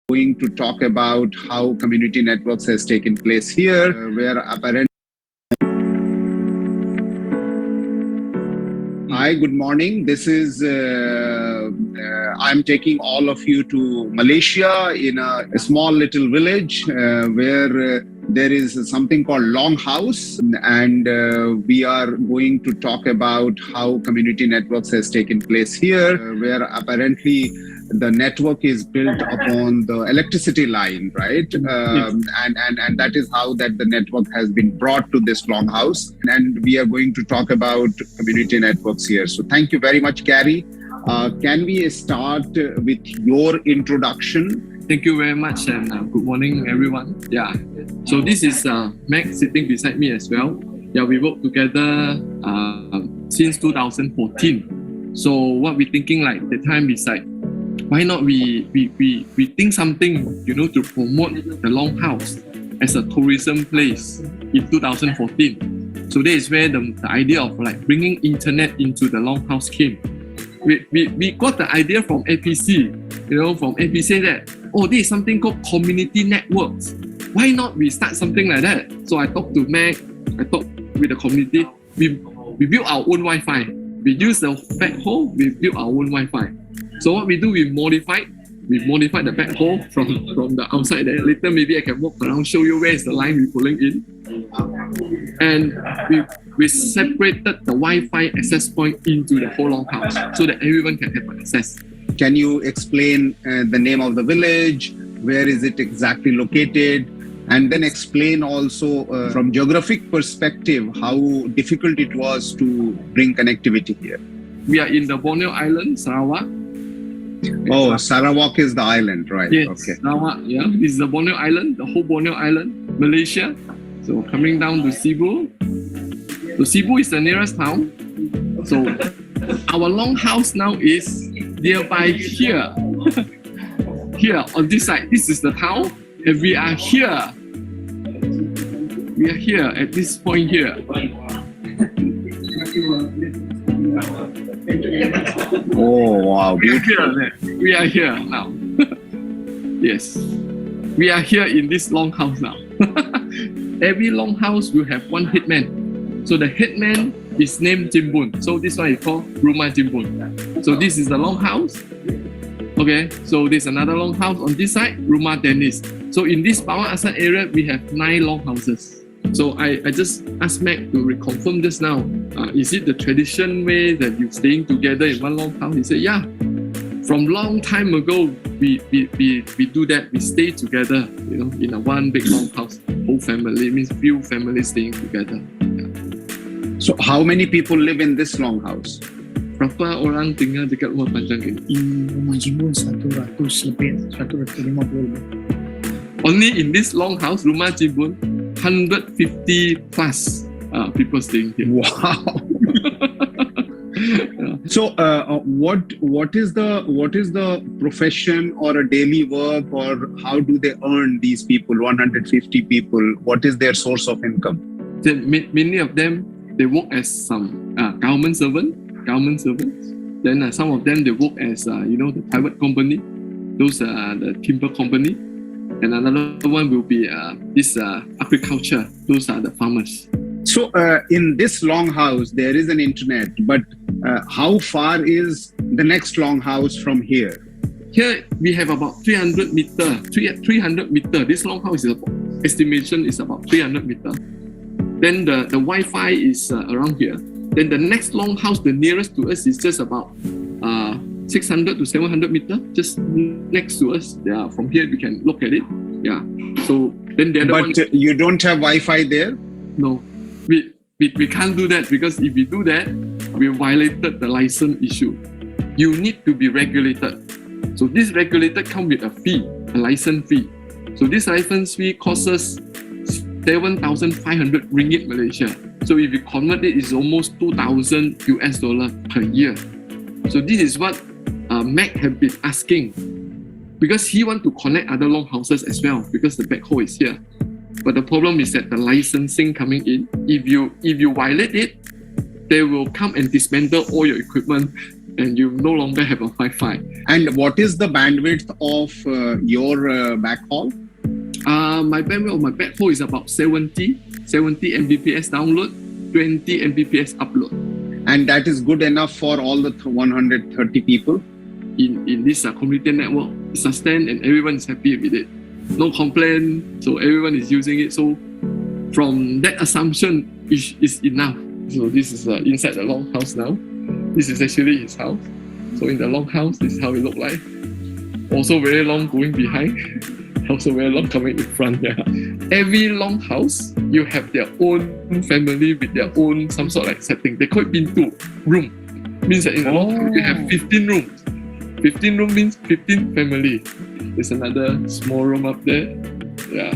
Going to talk about how community networks has taken place here, where apparently. Hi, good morning. This is, I'm taking all of you to Malaysia in a small little village where there is something called Longhouse, and we are going to talk about how community networks has taken place here, where apparently the network is built upon the electricity line, right? And that is how that the network has been brought to this Longhouse. And we are going to talk about community networks here. So thank you very much, Gary. Can we start with your introduction? Thank you very much, and good morning, everyone. Yeah, so this is Max sitting beside me as well. Yeah, we worked together since 2014. So what we're thinking, like the time is like, why not we think something, to promote the Longhouse as a tourism place in 2014. So that is where the idea of like bringing internet into the Longhouse came. We got the idea from APC, from APC that, oh, this is something called community networks. Why not we start something like that? So I talked to Mac, I talked with the community. We built our own Wi-Fi. We use the backhaul, we built our own Wi-Fi. So what we do, we modified the backhaul from the outside there. Later maybe I can walk around, show you where is the line we're pulling in. And we separated the Wi-Fi access point into the whole Longhouse so that everyone can have access. Can you explain the name of the village? Where is it exactly located? And then explain also from geographic perspective how difficult it was to bring connectivity here. We are in the Borneo Island, Sarawak. Oh, Sarawak is the island, right? Yes, Okay. Sarawak, yeah. This is the Borneo Island, the whole Borneo Island, Malaysia. So coming down to Cebu. So Cebu is the nearest town. So our longhouse now is nearby here. Here on this side, this is the town, and we are here. We are here at this point here. Oh, wow. We are here now. Yes. We are here in this longhouse now. Every longhouse will have one headman. So the headman is named Jimbun. So this one is called Rumah Jimbun. So this is the longhouse. Okay, so there's another longhouse on this side, Rumah Dennis. So in this Bawang Asat area, we have 9 longhouses. So I just asked Mac to reconfirm just now. Is it the tradition way that you're staying together in one longhouse? He said, yeah. From long time ago, we do that. We stay together, you know, in a one big longhouse. Whole family, means few families staying together. Yeah. So how many people live in this longhouse? Berapa orang tinggal dekat rumah panjang ini? Rumah Jimbun 100 lebih, 150 lebih. Only in this longhouse, Rumah Jimbun, 150 plus people staying here. Wow. Yeah. So what is the profession or a daily work, or how do they earn, these people, 150 people? What is their source of income? Then many of them, they work as some government servants. Then some of them, they work as the private company, those the timber company, and another one will be this agriculture. Those are the farmers. So in this longhouse, there is an internet, but how far is the next longhouse from here? Here we have about 300 meter. 300 meter. This longhouse is estimation is about 300 meter. Then the Wi-Fi is around here. Then the next longhouse, the nearest to us, is just about 600 to 700 meter, just next to us. Yeah, from here we can look at it. Yeah. So then the other one. But you don't have Wi-Fi there? No, we can't do that, because if we do that, we violated the license issue. You need to be regulated. So this regulated comes with a fee, a license fee. So this license fee costs us 7,500 ringgit Malaysia. So if you convert it, it's almost $2,000 per year. So this is what Mac have been asking, because he want to connect other longhouses as well, because the backhaul is here. But the problem is that the licensing coming in, if you violate it, they will come and dismantle all your equipment, and you no longer have a Wi-Fi. And what is the bandwidth of your backhaul? My bandwidth of my backhaul is about 70 Mbps download, 20 Mbps upload. And that is good enough for all the 130 people? In this community network, it sustained and everyone is happy with it. No complaint, so everyone is using it. So from that assumption, is enough. So this is inside the longhouse now. This is actually his house. So in the longhouse, this is how it look like. Also very long going behind. Also very long coming in front. Yeah. Every longhouse, you have their own family with their own some sort of like setting. They call it pintu room. Means that in the longhouse, you have 15 rooms. 15 room means 15 family. There's another small room up there. Yeah.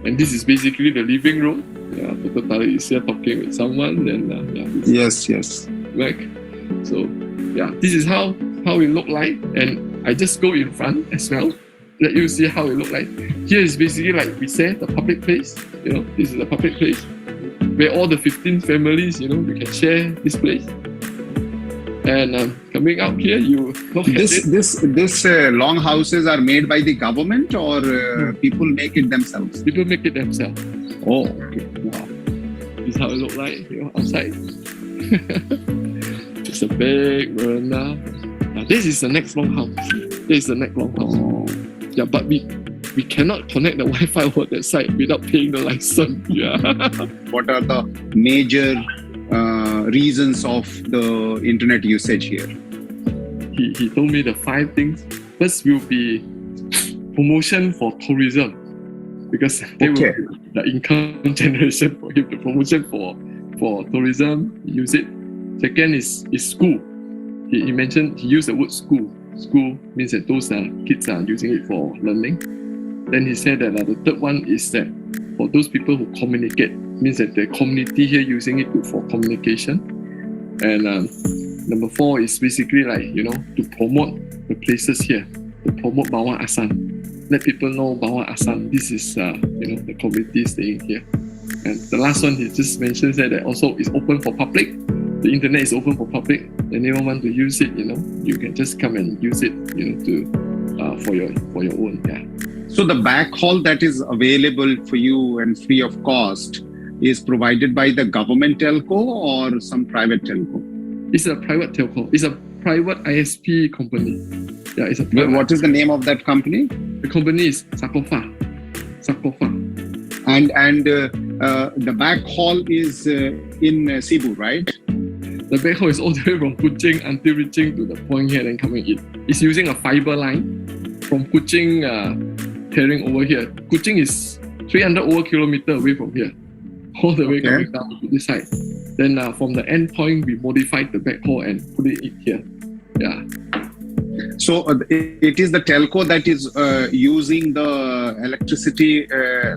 And this is basically the living room. Yeah, Dr. Tariq is here talking with someone. Then yes. Back. So yeah, this is how it look like. And I just go in front as well. Let you see how it look like. Here is basically like we say the public place. This is the public place where all the 15 families, we can share this place. And coming out here, you look at it. This long houses are made by the government, or people make it themselves? People make it themselves. Oh, okay. Wow. This is how it look like outside. It's a big veranda. This is the next long house. This is the next long house. Oh. Yeah, but we cannot connect the Wi-Fi over that side without paying the license. Yeah. What are the major reasons of the internet usage here? He told me the 5 things. First will be promotion for tourism. because they will the income generation for him, the promotion for tourism. He use it. Second is school. He mentioned, he used the word school. School means that those kids are using it for learning. Then he said that the third one is that for those people who communicate, means that the community here using it for communication. And number 4 is basically like, you know, to promote the places here, to promote Bawang Asan. Let people know Bawang Asan, this is, you know, the community staying here. And the last one, he just mentions that also is open for public. The internet is open for public. Anyone want to use it, you know, you can just come and use it, you know, to for your own. Yeah. So the backhaul that is available for you and free of cost is provided by the government telco or some private telco? It's a private telco. It's a private ISP company. Yeah, it's a private. What is the name of that company? The company is Sakofa. And the backhaul is in Cebu, right? The backhaul is all the way from Kuching until reaching to the point here and coming in. It's using a fiber line from Kuching carrying over here. Kuching is 300 over kilometers away from here, all the way coming down to this side. Then from the end point, we modified the backhaul and put it in here. Yeah. So it is the telco that is using the electricity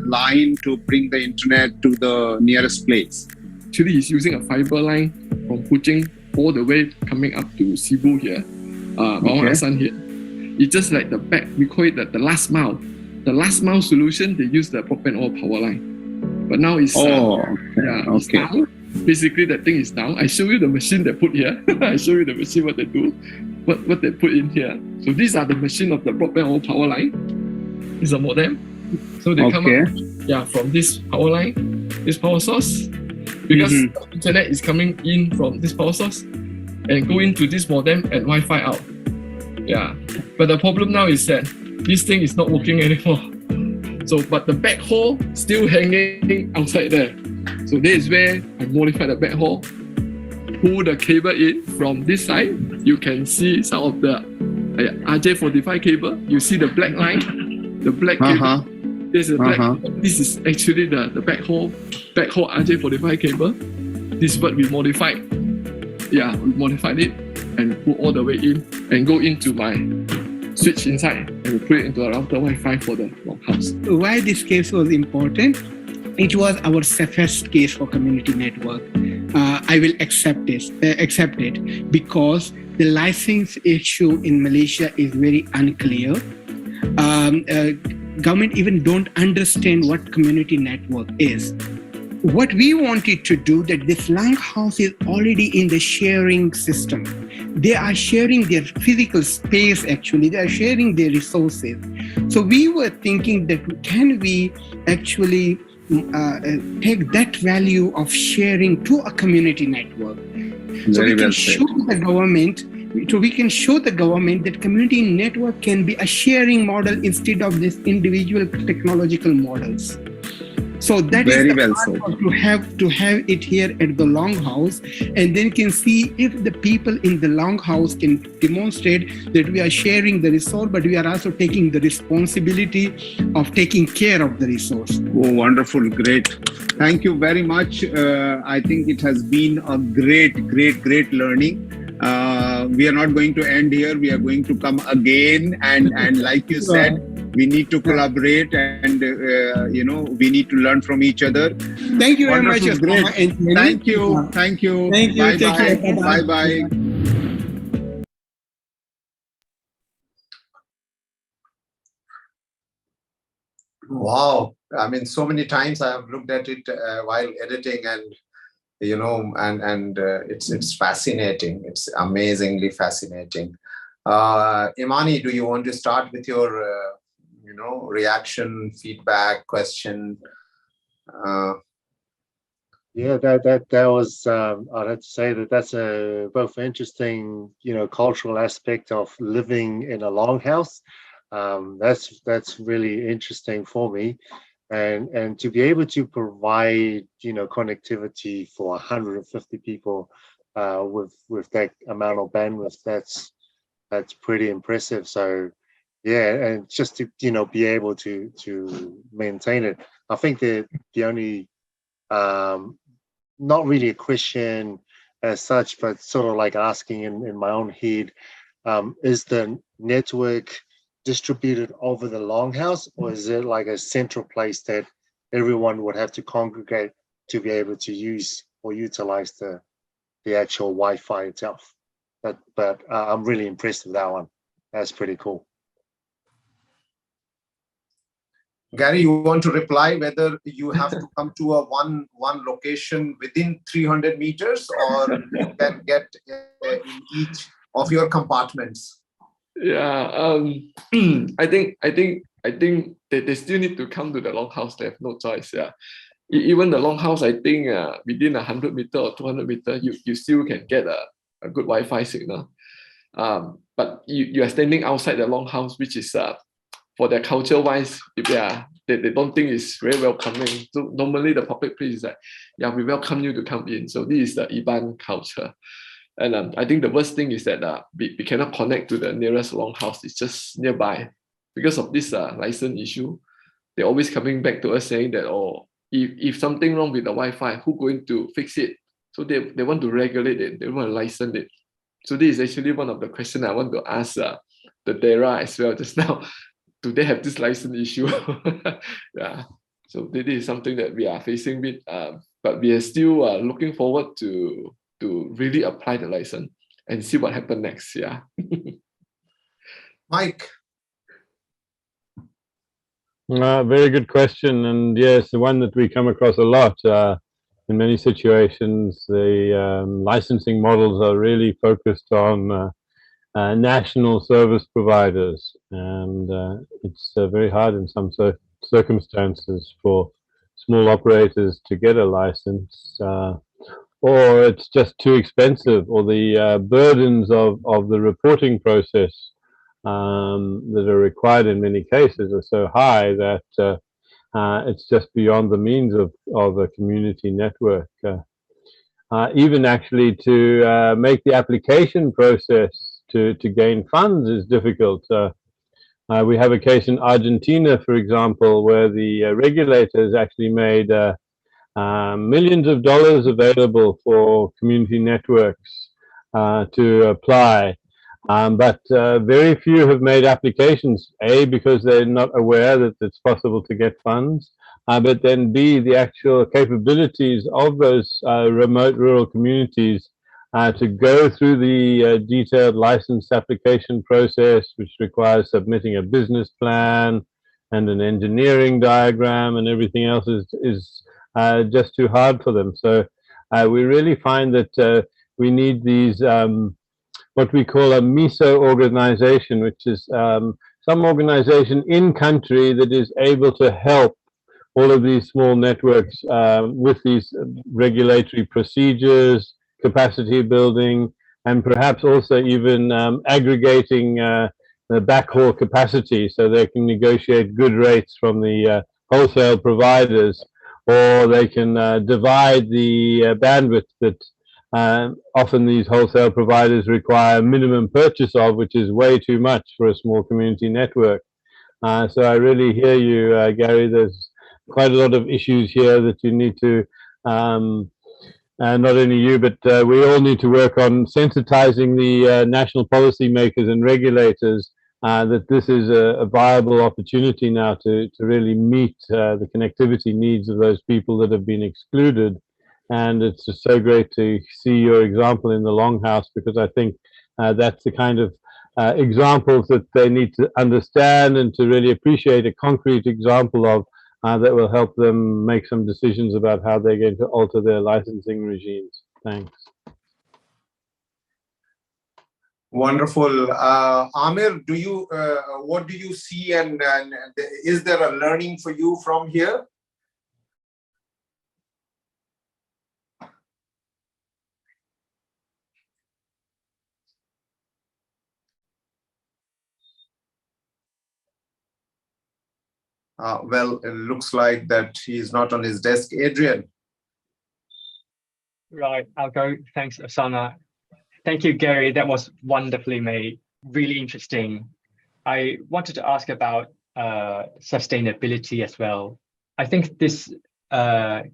line to bring the internet to the nearest place. Actually, he's using a fiber line from Kuching all the way coming up to Cebu here, Bawang Asan here. It's just like the back, we call it the last mile. The last mile solution, they use the propane oil power line. But now it's, it's down. Basically, that thing is down. I show you the machine they put here. I show you the machine, what they do, what they put in here. So these are the machine of the propane oil power line. These are modem. So they come up from this power line, this power source. Because the internet is coming in from this power source and go into this modem and Wi-Fi out. Yeah. But the problem now is that this thing is not working anymore. So, but the backhaul still hanging outside there. So this is where I modify the backhaul, pull the cable in from this side. You can see some of the RJ45 cable. You see the black line, the black cable. This is black. This is actually the backhaul RJ45 cable. This is what we modified. Yeah, we modified it and put all the way in and go into my switch inside and we put it into a router Wi-Fi for the house. Why this case was important? It was our safest case for community network. I will accept it because the license issue in Malaysia is very unclear. Government even don't understand what community network is. What we wanted to do, that this Langhouse is already in the sharing system. They are sharing their physical space, actually. They are sharing their resources. So we were thinking that can we actually take that value of sharing to a community network. So we can show the government, we can show the government that community network can be a sharing model instead of this individual technological models. So that is the part to have it here at the Longhouse, and then can see if the people in the Longhouse can demonstrate that we are sharing the resource, but we are also taking the responsibility of taking care of the resource. Oh, wonderful, great. Thank you very much. I think it has been a great learning. We are not going to end here. We are going to come again, and like you said, we need to collaborate, and we need to learn from each other. Thank you very much. Great. Thank you. Thank you. Bye bye. Wow. I mean, so many times I have looked at it while editing, and it's fascinating. It's amazingly fascinating. Imani, do you want to start with your reaction, feedback, question? Yeah, that was I'd have to say that's a both interesting cultural aspect of living in a longhouse. That's really interesting for me, and to be able to provide connectivity for 150 people with that amount of bandwidth, that's pretty impressive. So Yeah, and just to be able to maintain it. I think the only not really a question as such, but sort of like asking in my own head, is the network distributed over the longhouse, or is it like a central place that everyone would have to congregate to be able to use or utilize the actual Wi-Fi itself? But I'm really impressed with that one. That's pretty cool. Gary, you want to reply whether you have to come to a one location within 300 meters, or you can get in each of your compartments? Yeah, I think they still need to come to the longhouse. They have no choice. Yeah, even the longhouse, I think within 100 meter or 200 meter, you still can get a good Wi-Fi signal. But you are standing outside the longhouse, which is for their culture-wise, if they don't think it's very welcoming. So normally the public place is like, yeah, we welcome you to come in. So this is the Iban culture. And I think the worst thing is that we cannot connect to the nearest longhouse. It's just nearby. Because of this license issue, they're always coming back to us saying that, oh, if something wrong with the Wi-Fi, who's going to fix it? So they want to regulate it. They want to license it. So this is actually one of the questions I want to ask the DERA as well just now. Do they have this license issue? Yeah. So this is something that we are facing with, but we are still looking forward to really apply the license and see what happens next. Yeah. Mike. Very good question, and yes, the one that we come across a lot in many situations. The licensing models are really focused on national service providers, and it's very hard in some circumstances for small operators to get a license, or it's just too expensive, or the burdens of the reporting process that are required in many cases are so high that it's just beyond the means of a community network. Even actually to make the application process to gain funds is difficult. We have a case in Argentina, for example, where the regulators actually made millions of dollars available for community networks to apply. But very few have made applications, A, because they're not aware that it's possible to get funds, but then B, the actual capabilities of those remote rural communities to go through the detailed license application process, which requires submitting a business plan and an engineering diagram and everything else is just too hard for them. So we really find that we need these what we call a MISO organization, which is some organization in country that is able to help all of these small networks with these regulatory procedures, capacity building, and perhaps also even aggregating the backhaul capacity so they can negotiate good rates from the wholesale providers, or they can divide the bandwidth that often these wholesale providers require minimum purchase of, which is way too much for a small community network. So I really hear you, Gary. There's quite a lot of issues here that you need to, not only you, but we all need to work on sensitizing the national policy makers and regulators that this is a viable opportunity now to really meet the connectivity needs of those people that have been excluded. And it's just so great to see your example in the Longhouse, because I think that's the kind of examples that they need to understand and to really appreciate a concrete example of that will help them make some decisions about how they're going to alter their licensing regimes. Thanks. Wonderful. Amir, do you what do you see, and is there a learning for you from here? Well, it looks like that he's not on his desk. Adrian. Right, I'll go. Thanks, Osama. Thank you, Gary. That was wonderfully made. Really interesting. I wanted to ask about sustainability as well. I think this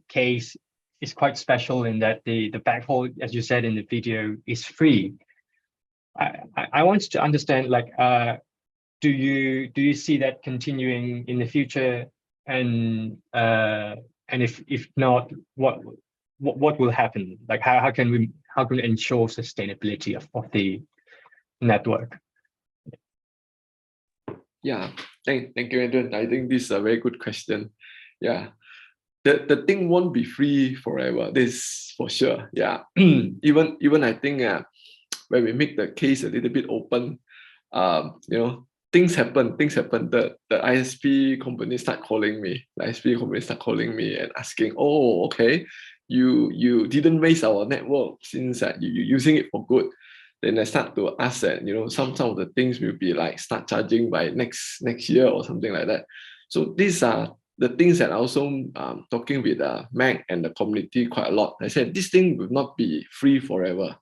case is quite special in that the backhaul, as you said in the video, is free. I wanted to understand, like, do you see that continuing in the future, and if not, what will happen? Like, how can we ensure sustainability of the network? Yeah, thank you, Adrian. I think this is a very good question. Yeah, the thing won't be free forever. This for sure. Yeah, even I think when we make the case a little bit open, you know, things happen. The ISP company start calling me. The ISP company start calling me and asking, oh, okay, you didn't raise our network since you're using it for good. Then I start to ask that, you know, some of the things will be like start charging by next year or something like that. So these are the things that I also talking with Mac and the community quite a lot. I said this thing will not be free forever.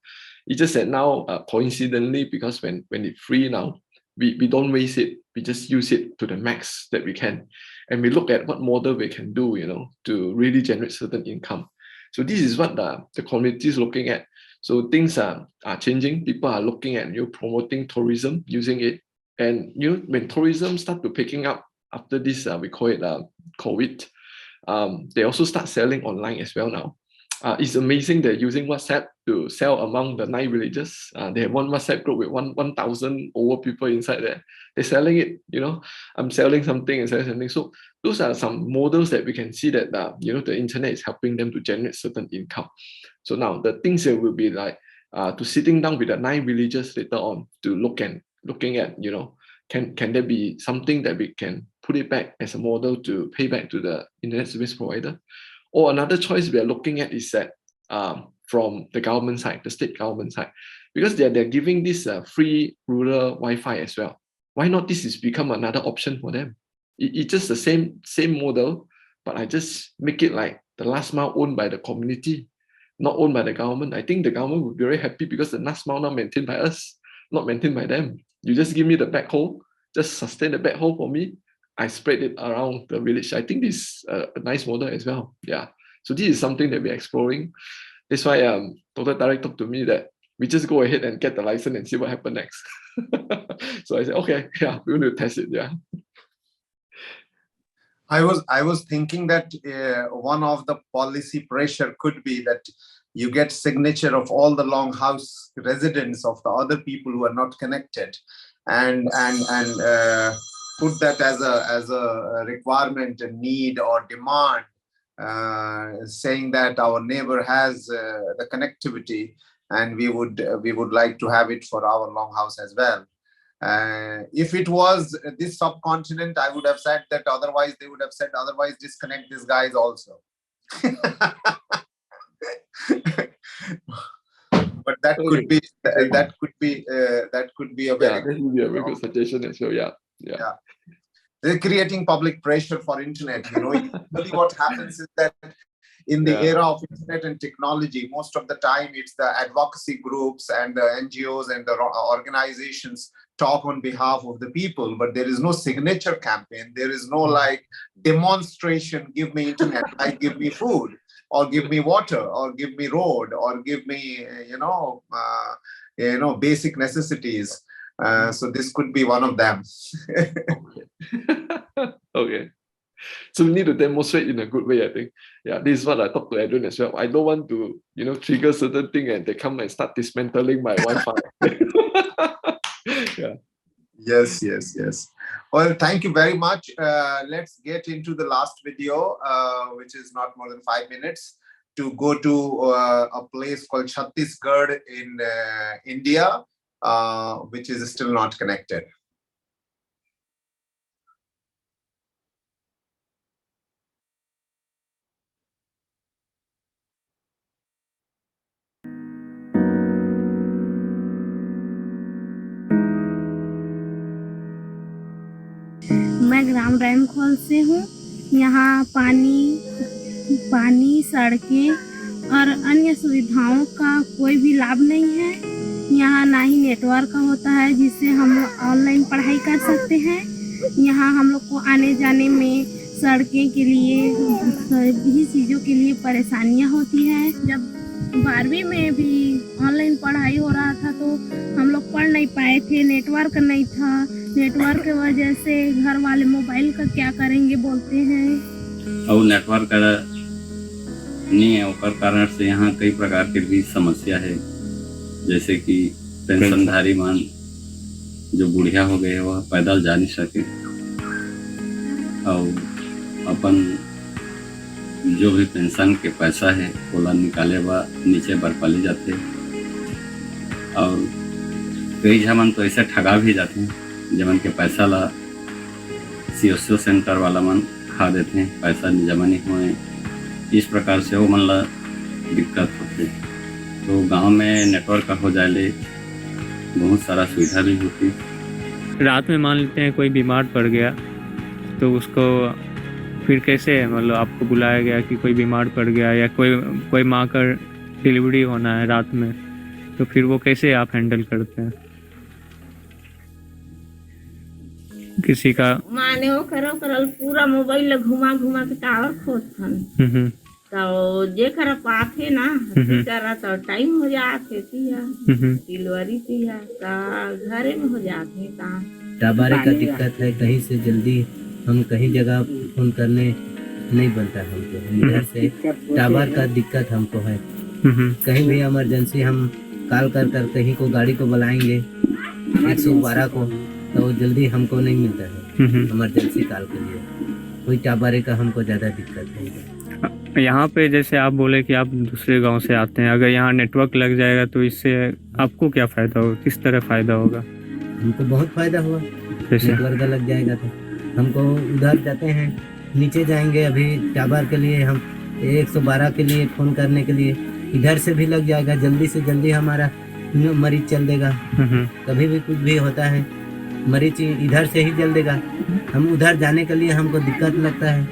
It's just that now, coincidentally, because when it's free now, we don't waste it. We just use it to the max that we can, and we look at what model we can do, you know, to really generate certain income. So this is what the community is looking at. So things are changing. People are looking at, you know, promoting tourism using it, and you know, when tourism start to picking up after this, we call it COVID. They also start selling online as well now. It's amazing they're using WhatsApp to sell among the 9 villages. They have one WhatsApp group with 1,000 over people inside there. They're selling it, you know, I'm selling something and selling something. So those are some models that we can see that, you know, the internet is helping them to generate certain income. So now the things that will be like to sitting down with the 9 villages later on to looking at, you know, can there be something that we can put it back as a model to pay back to the internet service provider? Or another choice we are looking at is that from the government side, the state government side, because they're giving this free rural Wi-Fi as well. Why not this is become another option for them? It's just the same model, but I just make it like the last mile owned by the community, not owned by the government. I think the government would be very happy because the last mile now maintained by us, not maintained by them. You just give me the backhaul, just sustain the backhaul for me. I spread it around the village. I think this is a nice model as well. Yeah. So this is something that we're exploring. That's why Dr. Tarek talked to me that we just go ahead and get the license and see what happens next. So I said, okay, yeah, we're going to test it. Yeah. I was thinking that one of the policy pressure could be that you get signature of all the longhouse residents of the other people who are not connected, and put that as a requirement, a need or demand, saying that our neighbor has the connectivity and we would like to have it for our longhouse as well. If it was this subcontinent, I would have said that. Otherwise, they would have said otherwise disconnect these guys also. But that could be a very that would be a very good suggestion as well. Yeah. They're creating public pressure for internet. You know, usually what happens is that in the era of internet and technology, most of the time it's the advocacy groups and the NGOs and the organizations talk on behalf of the people, but there is no signature campaign. There is no like demonstration, give me internet, like give me food, or give me water, or give me road, or give me, basic necessities. So this could be one of them. Okay. So we need to demonstrate in a good way, I think. Yeah, this is what I talked to Adrian as well. I don't want to, trigger certain thing and they come and start dismantling my Wi-Fi. Yeah. Yes. Well, thank you very much. Let's get into the last video, which is not more than 5 minutes, to go to a place called Chhattisgarh in India, which is still not connected. मैं ग्राम रैमखोल से हूँ। यहाँ पानी, सड़कें और अन्य सुविधाओं का कोई भी लाभ नहीं है। यहाँ ना ही नेटवर्क होता है जिससे हम ऑनलाइन पढ़ाई कर सकते हैं। यहाँ हम लोग को आने जाने में सड़कें के लिए सभी चीज़ों के लिए परेशानियाँ होती हैं। जब 12वीं में भी ऑनलाइन पढ़ाई हो रहा था तो हम लोग पढ़ नहीं पाए थे, नेटवर्क नहीं था। नेटवर्क की वजह से घर वाले मोबाइल का क्या करेंगे बोलते हैं। और नेटवर्क नहीं है उसके कारण से यहाँ कई प्रकार के भी समस्या है, जैसे कि पेंशनधारी मान जो बुढ़िया हो गए वह पैदल जा नहीं सके और अपन जो भी पेंशन के पैसा है ओला निकाले बा नीचे बरपाली जाते और कई जमन तो ऐसे ठगा भी जाते हैं जमन के पैसा ला CSO सेंटर वाला मन खा देते हैं, पैसा जमा नहीं हुए। इस प्रकार से वो मन ला दिक्कत होती। तो गांव में नेटवर्क हो जाए बहुत सारा सुविधा भी होती। रात में मान लेते हैं कोई बीमार पड़ गया तो उसको फिर कैसे मतलब आपको बुलाया गया कि कोई बीमार पड़ गया या कोई माँ का डिलीवरी होना है रात में, तो फिर वो कैसे आप हैंडल करते हैं? किसी का माने वो करल पूरा मोबाइल घुमा के टावर खोदथन तो जे कर पाथे ना करा तो टाइम हो जाते तिया डिलीवरी तिया तो घरे में हो जाते ता टावर का दिक्कत है। कहीं से जल्दी हम कहीं जगह फोन करने नहीं बनता हमको, इधर से टावर का दिक्कत हमको है। कहीं भी इमरजेंसी हम कॉल कर कहीं को गाड़ी को बुलाएंगे 112 को तो जल्दी हमको नहीं मिलता है इमरजेंसी कॉल के लिए। कोई टावर का हमको ज़्यादा दिक्कत है। यहाँ पे जैसे आप बोले कि आप दूसरे गांव से आते हैं, अगर यहाँ नेटवर्क लग जाएगा तो इससे आपको क्या फ़ायदा होगा, किस तरह फ़ायदा होगा? हमको बहुत फ़ायदा हुआ। नेटवर्क लग जाएगा तो हमको उधर जाते हैं नीचे जाएंगे, अभी टावर के लिए हम 112 के लिए फ़ोन करने के लिए इधर से भी लग जाएगा, जल्दी से जल्दी हमारा मरीज चल देगा। कभी भी कुछ भी होता है मरीज इधर से ही चल देगा। हम उधर जाने के लिए हमको दिक्कत लगता है,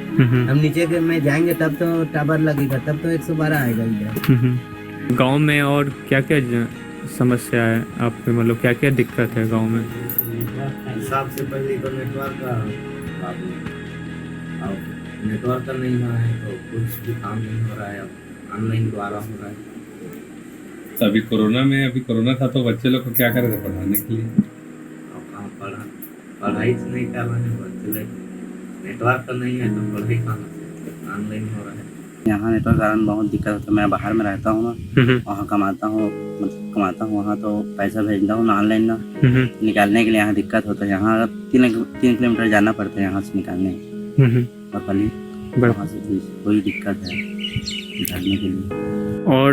हम नीचे के में जाएंगे तब तो टावर लगेगा, तब तो 112 आएगा इधर। गांव में और क्या क्या समस्या है आपके, मतलब क्या क्या दिक्कत है गांव में? सबसे पहले तो नेटवर्क नहीं हो रहा है तो कुछ भी काम नहीं हो रहा है, अब ऑनलाइन द्वारा हो रहा है। अभी कोरोना था तो बच्चे लोग को क्या कर रहे थे पढ़ाने के लिए? पढ़ाई नहीं कर रहे हैं बच्चे लोग, नेटवर्क नहीं है तो पढ़ाई कहाँ से, ऑनलाइन हो रहा है। यहाँ नेटवर्क कारण बहुत दिक्कत होता है। मैं बाहर में रहता हूँ ना, वहाँ कमाता हूँ वहाँ तो पैसा भेजता हूँ ना ऑनलाइन ना, निकालने के लिए यहाँ दिक्कत होता है। यहाँ 3 किलोमीटर जाना पड़ता है यहाँ से निकालने और खाली वहाँ से कोई दिक्कत है निकालने के लिए। और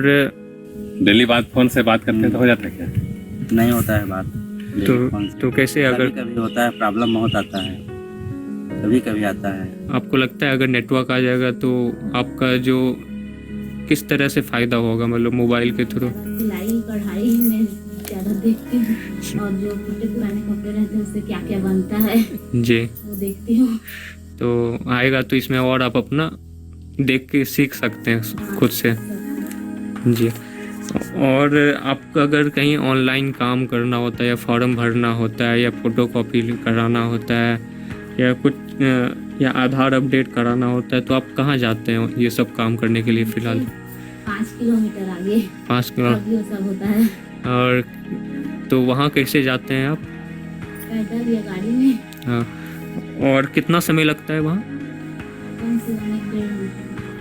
डेली फोन से बात करते तो हो जाता है क्या? नहीं होता है बात तो कैसे? अगर कभी होता है प्रॉब्लम बहुत आता है, कभी कभी आता है। आपको लगता है अगर नेटवर्क आ जाएगा तो आपका जो किस तरह से फायदा होगा, मतलब मोबाइल के थ्रू? सिलाई कढ़ाई में ज़्यादा देखती हूँ और जो पुराने कपड़े रहते हैं उससे क्या क्या बनता है जी वो देखती हूँ। तो आएगा तो इसमें और आप अपना देख के सीख सकते हैं खुद से जी। और आपका अगर कहीं ऑनलाइन काम करना होता है या फॉर्म भरना होता है या फोटो कॉपी कराना होता है या कुछ या आधार अपडेट कराना होता है तो आप कहाँ जाते हैं ये सब काम करने के लिए? फ़िलहाल 5 किलोमीटर आगे 5 किलोमीटर सब होता है। और तो वहाँ कैसे जाते हैं आप? पैदल या गाड़ी में। हाँ, और कितना समय लगता है वहाँ?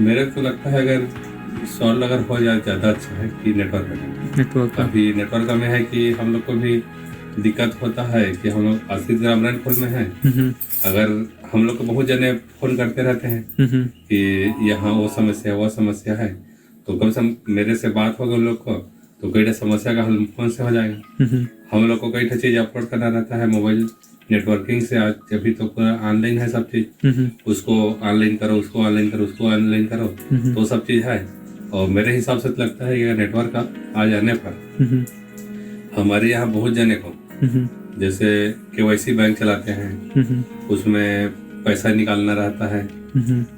मेरे को लगता है अगर सॉल्व अगर हो जाए ज़्यादा अच्छा है कि नेटवर्क अभी नेटवर्क में है कि हम लोग को भी दिक्कत होता है कि हम लोग 80 ग्राम रैनफॉल में है। अगर हम लोग को बहुत जने फोन करते रहते हैं कि यहाँ वो समस्या है तो कम से कम मेरे से बात होगा उन लोग को तो कई समस्या का हल फोन से हो जाएगा। हम लोग को कई चीज़ अपलोड करना रहता है मोबाइल नेटवर्किंग से। आज अभी तो पूरा ऑनलाइन है सब चीज़, उसको ऑनलाइन करो, उसको ऑनलाइन करो, उसको ऑनलाइन करो, तो सब चीज़ है। और मेरे हिसाब से लगता है कि नेटवर्क आ जाने पर हमारे यहाँ बहुत जने को जैसे KYC बैंक चलाते हैं उसमें पैसा निकालना रहता है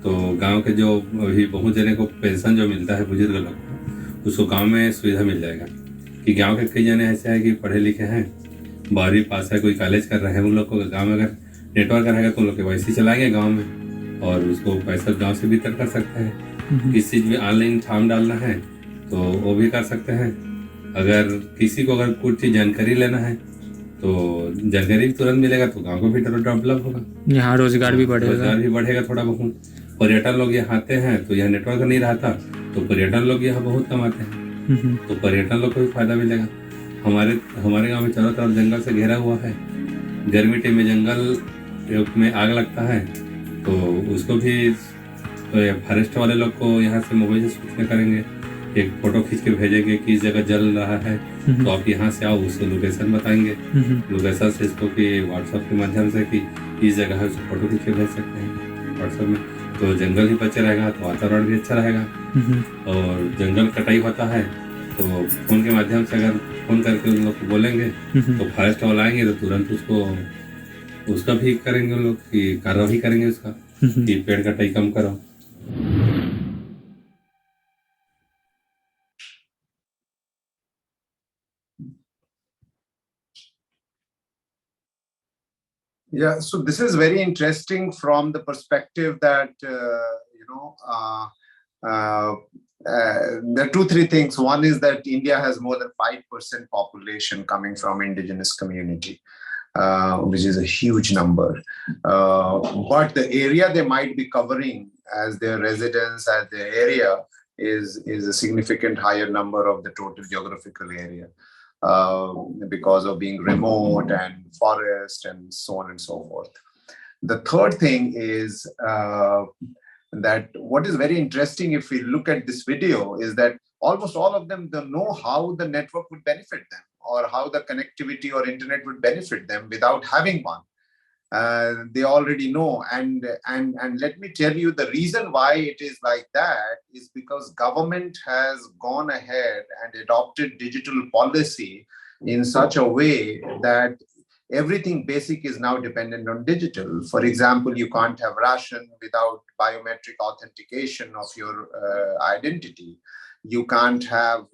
तो गांव के जो अभी बहुत जने को पेंशन जो मिलता है बुजुर्ग लोग को उसको गांव में सुविधा मिल जाएगा। कि गांव के कई जने ऐसे हैं कि पढ़े लिखे हैं, 12वीं पास है, कोई कॉलेज कर रहे हैं, उन लोग को गाँव में अगर नेटवर्क रहेगा तो उन लोग KYC चलाएंगे गाँव में और उसको पैसा गाँव से भीतर कर सकते हैं। किसी चीज़ में ऑनलाइन फॉर्म डालना है तो वो भी कर सकते हैं। अगर किसी को अगर कुछ चीज़ जानकारी लेना है तो जानकारी भी तुरंत मिलेगा, तो गाँव को भी डेवलप होगा, यहाँ रोजगार भी बढ़ेगा। रोजगार भी बढ़ेगा थोड़ा बहुत। पर्यटन लोग यहाँ आते हैं तो यहाँ नेटवर्क नहीं रहता तो पर्यटन लोग यहाँ बहुत कमाते हैं, तो पर्यटन लोग को भी फायदा मिलेगा। हमारे गांव में चारों तरफ जंगल से घेरा हुआ है। गर्मी टाइम में जंगल में आग लगता है तो उसको भी फॉरेस्ट वाले लोग को यहाँ से मोबाइल से सूचना करेंगे, एक फोटो खींच के भेजेंगे कि इस जगह जल रहा है तो आप यहाँ से आओ, उसको लोकेशन बताएंगे। लोकेशन से इसको कि व्हाट्सएप के माध्यम से कि इस जगह है उसको फोटो खींच के भेज सकते हैं व्हाट्सएप में, तो जंगल भी बचे रहेगा तो वातावरण भी अच्छा रहेगा। और जंगल कटाई होता है तो फोन के माध्यम से अगर फोन करके उन लोग को बोलेंगे तो फॉरेस्ट वाले आएंगे तो तुरंत उसका भी करेंगे उन लोग की कार्रवाई करेंगे उसका कि पेड़ कटाई कम करो। Yeah, so this is very interesting from the perspective that there are 2-3 things. One is that India has more than 5% population coming from indigenous community, which is a huge number. But the area they might be covering as their residence, as their area, is a significant higher number of the total geographical area. Because of being remote and forest and so on and so forth. The third thing is that what is very interesting if we look at this video is that almost all of them don't know how the network would benefit them or how the connectivity or internet would benefit them without having one. They already know, and let me tell you the reason why it is like that is because government has gone ahead and adopted digital policy in such a way that everything basic is now dependent on digital. For example, you can't have ration without biometric authentication of your identity. You can't have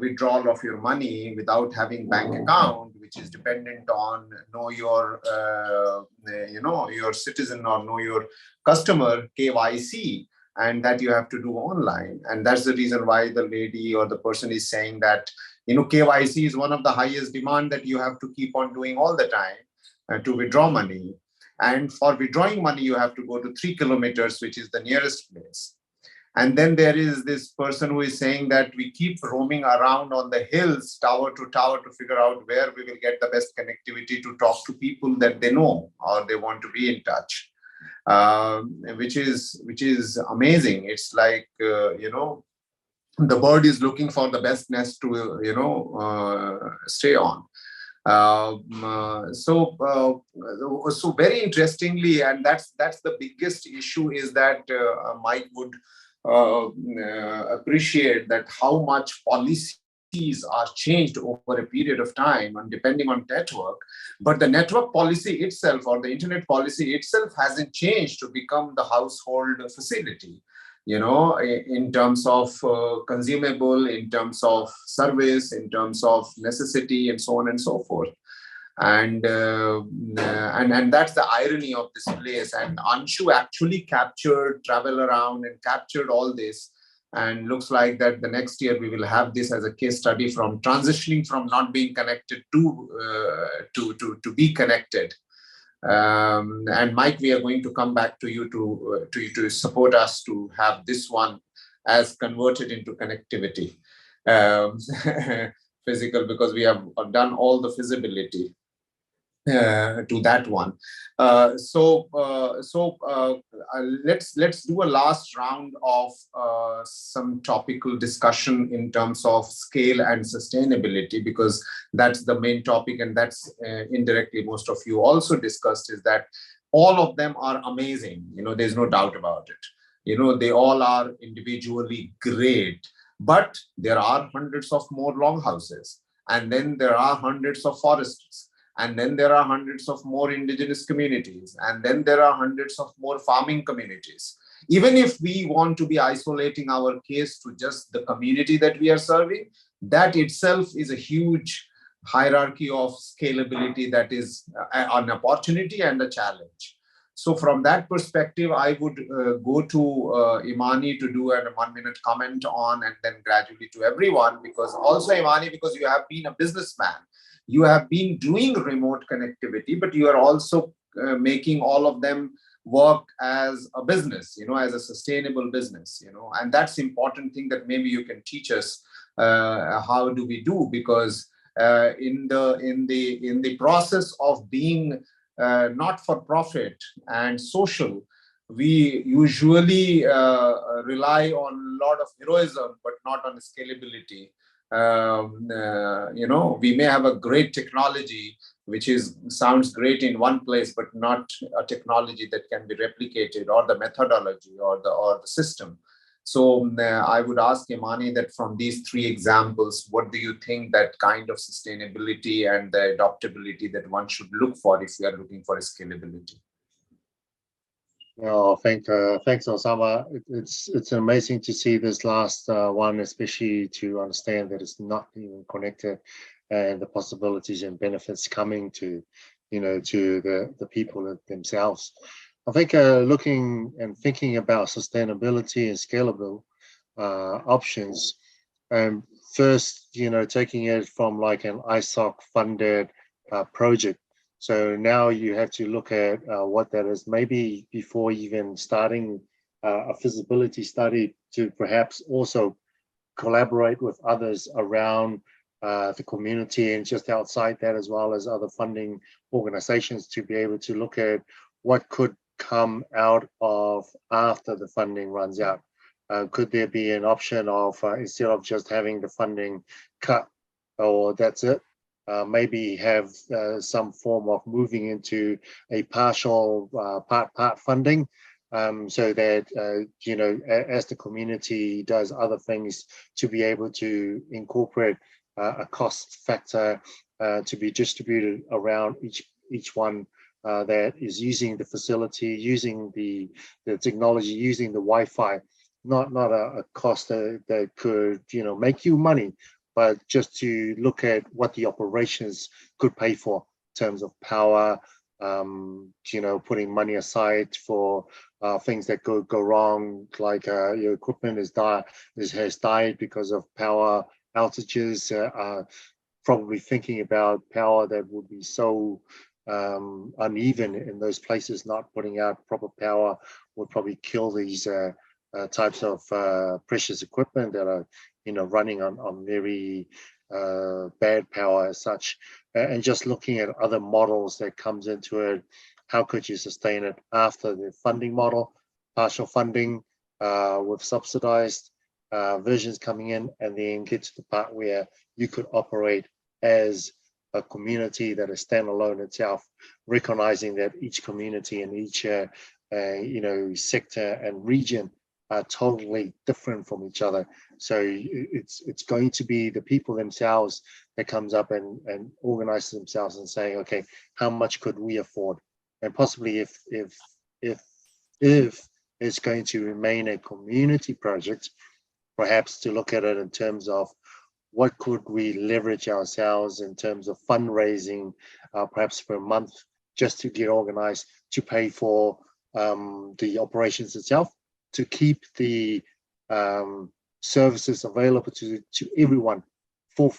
withdrawal of your money without having bank account, which is dependent on know your citizen or know your customer KYC, and that you have to do online. And that's the reason why the lady or the person is saying that KYC is one of the highest demand that you have to keep on doing all the time to withdraw money. And for withdrawing money, you have to go to 3 kilometers, which is the nearest place. And then there is this person who is saying that we keep roaming around on the hills, tower to tower, to figure out where we will get the best connectivity to talk to people that they know or they want to be in touch, which is amazing. It's like, the bird is looking for the best nest to, stay on. So very interestingly, and that's the biggest issue, is that Mike would appreciate that how much policies are changed over a period of time and depending on network, but the network policy itself or the internet policy itself hasn't changed to become the household facility, in terms of consumable, in terms of service, in terms of necessity, and so on and so forth. And that's the irony of this place. And Anshu actually captured, travel around and captured all this. And looks like that the next year we will have this as a case study from transitioning from not being connected to be connected. And Mike, we are going to come back to you to support us to have this one as converted into connectivity, physical, because we have done all the feasibility to that one. Let's do a last round of some topical discussion in terms of scale and sustainability, because that's the main topic, and that's indirectly most of you also discussed, is that all of them are amazing. There's no doubt about it. They all are individually great, but there are hundreds of more longhouses, and then there are hundreds of forests, and then there are hundreds of more indigenous communities, and then there are hundreds of more farming communities. Even if we want to be isolating our case to just the community that we are serving, that itself is a huge hierarchy of scalability that is an opportunity and a challenge. So from that perspective, I would go to Imani to do a 1-minute comment on, and then gradually to everyone, because also Imani, because you have been a businessman, you have been doing remote connectivity, but you are also making all of them work as a business, as a sustainable business, and that's important thing that maybe you can teach us how do we do, because in the process of being not for profit and social, we usually rely on a lot of heroism, but not on scalability. We may have a great technology which sounds great in one place, but not a technology that can be replicated, or the methodology, or the system. So I would ask Imani that from these 3 examples, what do you think that kind of sustainability and the adaptability that one should look for if we are looking for scalability? Oh, thanks, Osama. It's amazing to see this last one, especially to understand that it's not even connected, and the possibilities and benefits coming to, to the people themselves. I think looking and thinking about sustainability and scalable options, first, taking it from like an ISOC funded project. So now you have to look at what that is, maybe before even starting a feasibility study, to perhaps also collaborate with others around the community and just outside that, as well as other funding organizations, to be able to look at what could come out of after the funding runs out. Could there be an option of instead of just having the funding cut, or that's it, maybe have some form of moving into a partial part funding, so that as the community does other things, to be able to incorporate a cost factor to be distributed around each one that is using the facility, using the technology, using the Wi-Fi. Not a cost that could make you money, but just to look at what the operations could pay for in terms of power, putting money aside for things that go wrong, like your equipment has died because of power outages, probably thinking about power that would be so uneven in those places. Not putting out proper power would probably kill these types of precious equipment that are running on very bad power as such. And just looking at other models that comes into it, how could you sustain it after the funding model, partial funding with subsidized versions coming in, and then get to the part where you could operate as a community that is standalone itself, recognizing that each community and each sector and region are totally different from each other. So it's going to be the people themselves that comes up and organizes themselves and saying, okay, how much could we afford? And possibly if it's going to remain a community project, perhaps to look at it in terms of what could we leverage ourselves in terms of fundraising, perhaps per month, just to get organized to pay for the operations itself, to keep the services available to everyone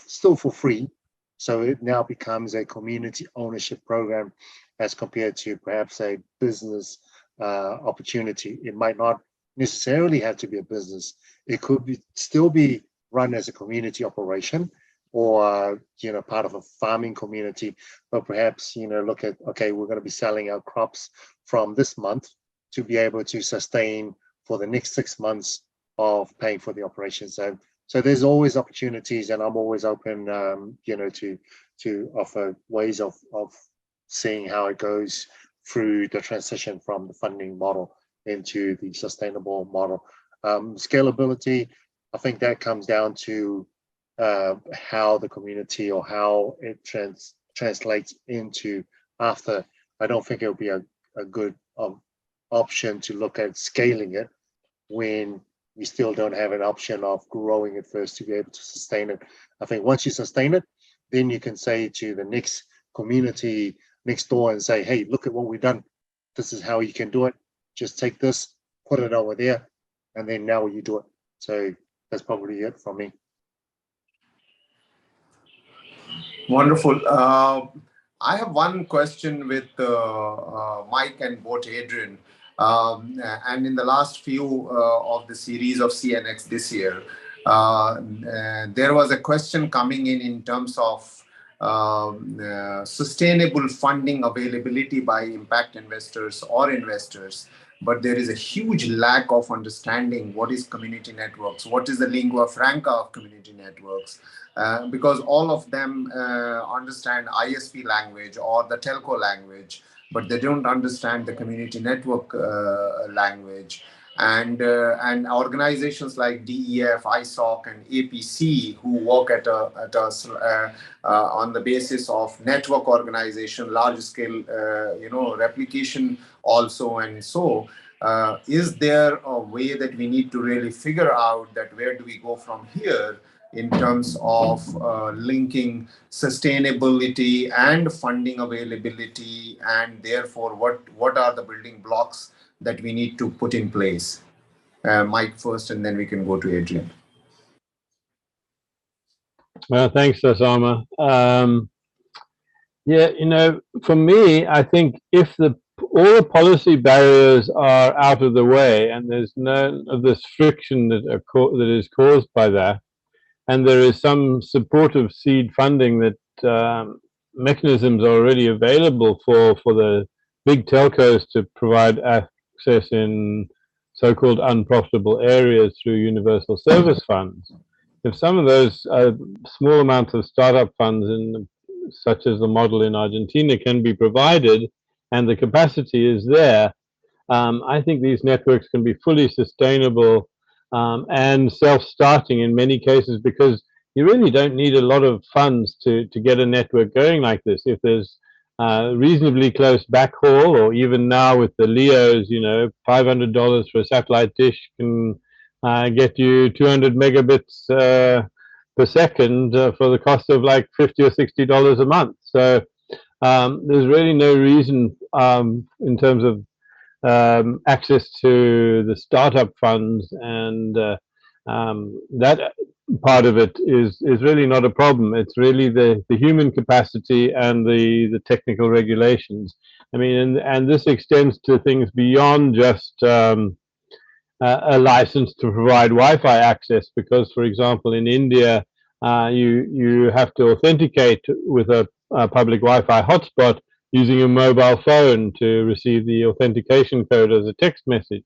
still for free. So it now becomes a community ownership program as compared to perhaps a business opportunity. It might not necessarily have to be a business. It could still be run as a community operation, or part of a farming community, but perhaps look at, okay, we're going to be selling our crops from this month to be able to sustain for the next 6 months of paying for the operation. So there's always opportunities, and I'm always open to offer ways of seeing how it goes through the transition from the funding model into the sustainable model. Scalability, I think that comes down to how the community, or how it translates into after. I don't think it'll be a good option to look at scaling it when we still don't have an option of growing it first to be able to sustain it. I think once you sustain it, then you can say to the next community next door and say, hey, look at what we've done. This is how you can do it. Just take this, put it over there, and then now you do it. So that's probably it from me. Wonderful. I have one question with Mike and both Adrian. And in the last few of the series of CNX this year, there was a question coming in terms of sustainable funding availability by impact investors or investors. But there is a huge lack of understanding what is community networks, what is the lingua franca of community networks, because all of them understand ISP language or the telco language, but they don't understand the community network language. And organizations like DEF, ISOC, and APC, who work on the basis of network organization, large scale, replication also, and so is there a way that we need to really figure out that where do we go from here in terms of linking sustainability and funding availability, and therefore what are the building blocks that we need to put in place? Mike first, and then we can go to Adrian. Well, thanks, Osama. Yeah, for me, I think if all the policy barriers are out of the way and there's none of this friction that is caused by that, and there is some supportive seed funding that mechanisms are already available for the big telcos to provide access in so-called unprofitable areas through universal service funds. If some of those small amounts of startup funds, such as the model in Argentina, can be provided and the capacity is there, I think these networks can be fully sustainable and self-starting in many cases, because you really don't need a lot of funds to get a network going like this. If there's reasonably close backhaul, or even now with the LEOs, $500 for a satellite dish can get you 200 megabits per second for the cost of like $50 or $60 a month. So there's really no reason in terms of access to the startup funds, and that part of it is really not a problem. It's really the human capacity and the technical regulations. I mean, and this extends to things beyond just a license to provide Wi-Fi access, because, for example, in India, you have to authenticate with a public Wi-Fi hotspot using a mobile phone to receive the authentication code as a text message.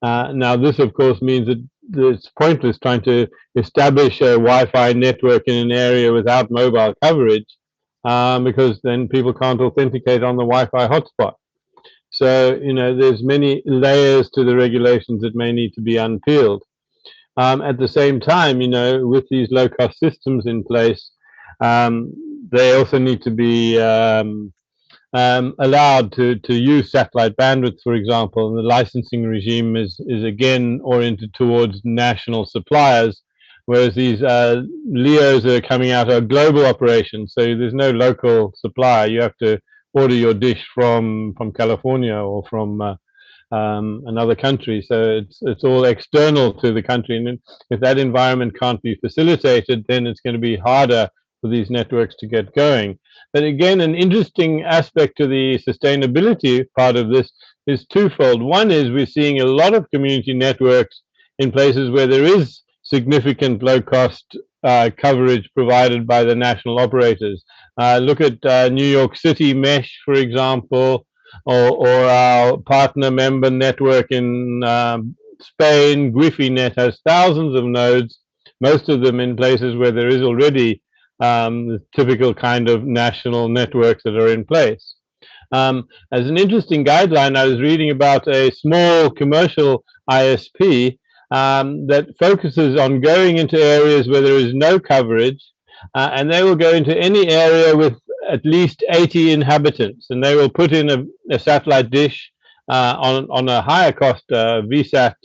Now, this, of course, means that it's pointless trying to establish a Wi-Fi network in an area without mobile coverage, because then people can't authenticate on the Wi-Fi hotspot. So, there's many layers to the regulations that may need to be unpeeled. At the same time, with these low-cost systems in place, they also need to be allowed to use satellite bandwidth, for example, and the licensing regime is again oriented towards national suppliers, whereas these LEOs that are coming out are global operations, so there's no local supplier. You have to order your dish from California or from another country, so it's all external to the country, and if that environment can't be facilitated, then it's going to be harder for these networks to get going. But again, an interesting aspect to the sustainability part of this is twofold. One is we're seeing a lot of community networks in places where there is significant low-cost coverage provided by the national operators. Look at New York City Mesh, for example, or our partner member network in Spain. Guifi.net has thousands of nodes, most of them in places where there is already the typical kind of national networks that are in place. As an interesting guideline, I was reading about a small commercial ISP that focuses on going into areas where there is no coverage, and they will go into any area with at least 80 inhabitants, and they will put in a satellite dish on a higher cost VSAT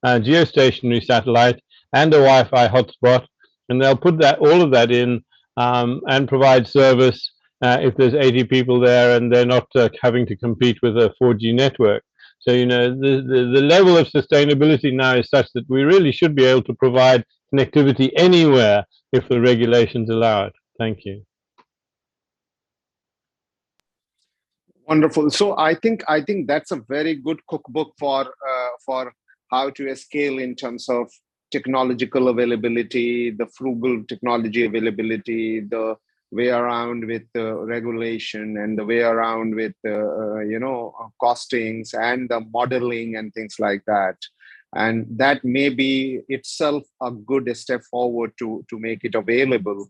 geostationary satellite and a Wi-Fi hotspot, and they'll put all of that in and provide service if there's 80 people there and they're not having to compete with a 4G network. So, the level of sustainability now is such that we really should be able to provide connectivity anywhere if the regulations allow it. Thank you. Wonderful. So I think that's a very good cookbook for how to scale in terms of technological availability, the frugal technology availability, the way around with regulation, and the way around with costings and the modeling and things like that. And that may be itself a good step forward to make it available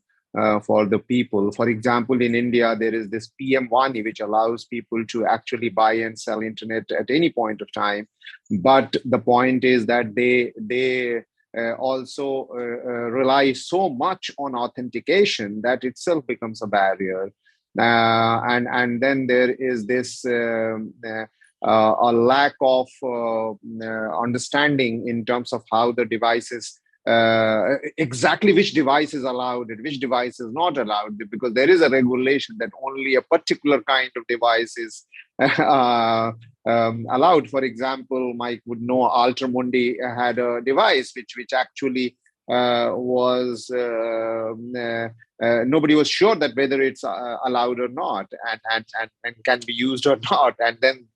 for the people. For example, in India, there is this PM Vani, which allows people to actually buy and sell internet at any point of time. But the point is that they also rely so much on authentication that itself becomes a barrier. And then there is this a lack of understanding in terms of how the devices, exactly which device is allowed and which device is not allowed, because there is a regulation that only a particular kind of device is allowed. For example, Mike would know Altermundi had a device which actually was nobody was sure that whether it's allowed or not and can be used or not. And then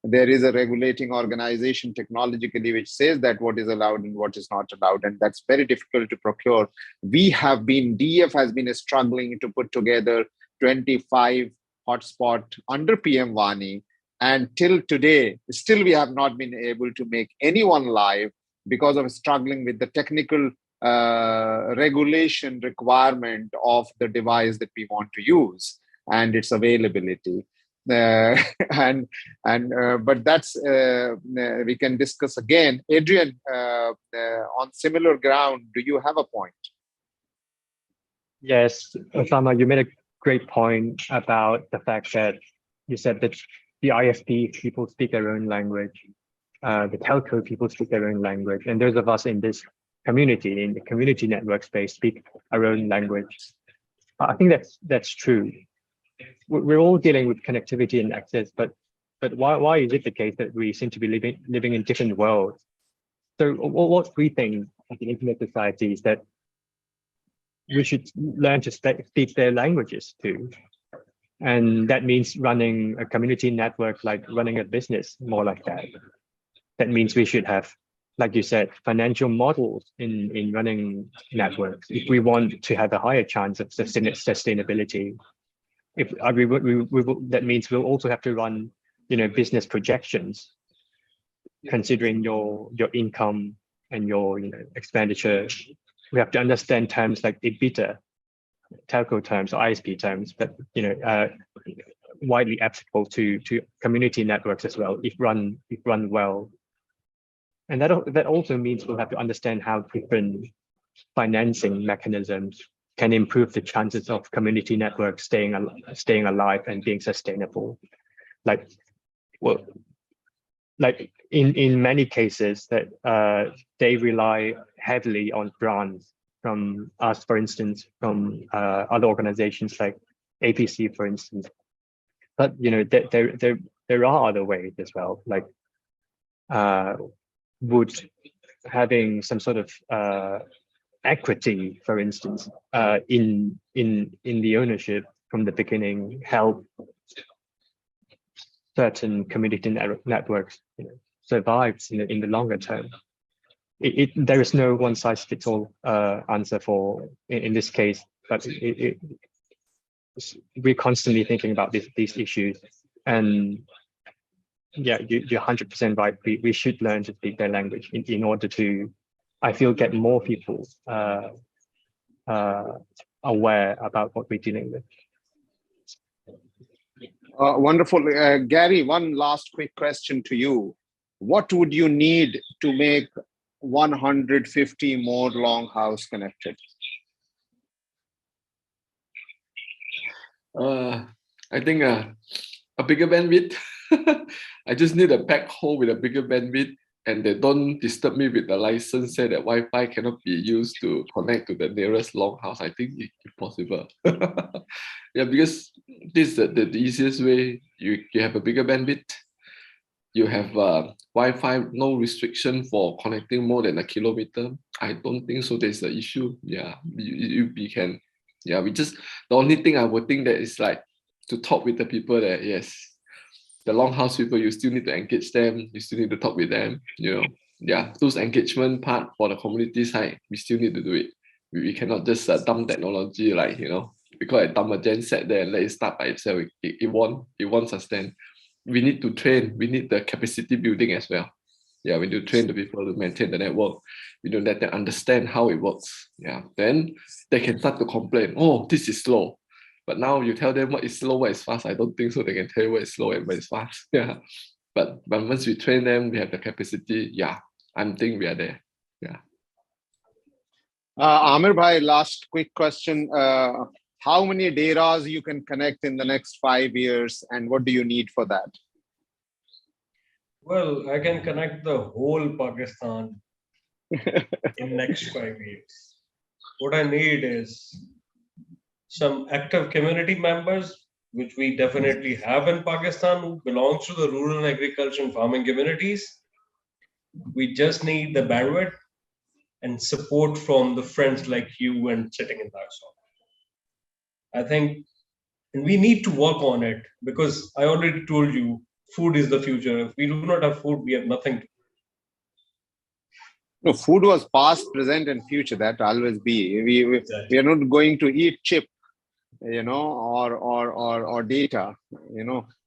there is a regulating organization technologically which says that what is allowed and what is not allowed, and that's very difficult to procure. DF has been struggling to put together 25 hotspot under PM Vani, and till today, still we have not been able to make anyone live because of struggling with the technical regulation requirement of the device that we want to use and its availability. But that's we can discuss again. Adrian, on similar ground, do you have a point? Yes, Osama, you made a great point about the fact that you said that the ISP people speak their own language, the telco people speak their own language, and those of us in this community, in the community network space, speak our own language. I think that's true. We're all dealing with connectivity and access, but why is it the case that we seem to be living in different worlds? So what we think as an internet society is that we should learn to speak their languages too. And that means running a community network like running a business, more like that. That means we should have, like you said, financial models in running networks if we want to have a higher chance of sustainability. That means we'll also have to run, business projections, considering your income and your expenditure. We have to understand terms like EBITDA, telco terms or ISP terms that widely applicable to community networks as well if run well. And that also means we'll have to understand how different financing mechanisms can improve the chances of community networks staying alive and being sustainable. Like in many cases that they rely heavily on grants from us, for instance, from other organizations like APC, for instance. But there are other ways as well, like would having some sort of equity, for instance, in the ownership from the beginning help certain community networks survive in the longer term. There is no one size fits all answer for in this case, but we're constantly thinking about these issues. And yeah, you're 100% right. We should learn to speak their language in order to, I feel, get more people aware about what we're dealing with. Wonderful. Gary, one last quick question to you. What would you need to make 150 more Longhouse connected? I think a bigger bandwidth. I just need a packed hole with a bigger bandwidth and they don't disturb me with the license, say that Wi-Fi cannot be used to connect to the nearest longhouse, I think it's impossible. Yeah, because this is the easiest way. You have a bigger bandwidth. You have Wi-Fi, no restriction for connecting more than 1 kilometer. I don't think so there's an issue. Yeah, we can. Yeah, the only thing I would think that is like to talk with the people that, yes, the longhouse people, you still need to engage them. You still need to talk with them, Yeah, those engagement part for the community side, we still need to do it. We cannot just dump technology like, because I dump a gen set there and let it start by itself. It won't sustain. We need to train. We need the capacity building as well. Yeah, we need to train the people to maintain the network. We don't let them understand how it works. Yeah, then they can start to complain. Oh, this is slow. But now you tell them what is slow, what is fast. I don't think so. They can tell you what is slow and what is fast. Yeah, but once we train them, we have the capacity. Yeah, I think we are there. Yeah. Amir bhai, last quick question. How many DERAs you can connect in the next 5 years, and what do you need for that? Well, I can connect the whole Pakistan in next 5 years. What I need is some active community members, which we definitely have in Pakistan, who belongs to the rural and agriculture and farming communities. We just need the bandwidth and support from the friends like you and sitting in the ISOC. I think, and we need to work on it, because I already told you, food is the future. If we do not have food, we have nothing. No, food was past, present, and future. That always be. We are not going to eat chip, or data.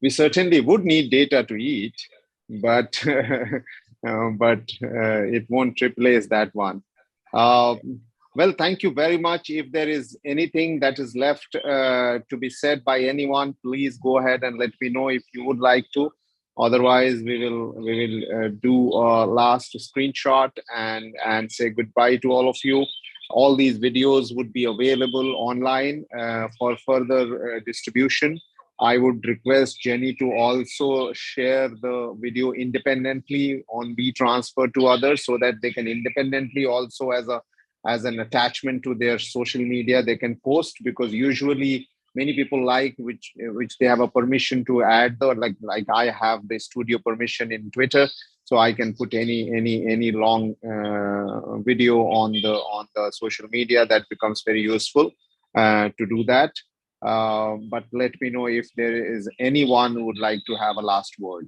We certainly would need data to eat, but it won't replace that one. Well, thank you very much. If there is anything that is left to be said by anyone, please go ahead and let me know if you would like to. Otherwise, we will do a last screenshot and say goodbye to all of you. All these videos would be available online for further distribution. I would request Jenny to also share the video independently on WeTransfer to others, so that they can independently also as an attachment to their social media they can post, because usually many people like which they have a permission to add, like I have the studio permission in Twitter, so I can put any long video on the social media. That becomes very useful to do that. But let me know if there is anyone who would like to have a last word.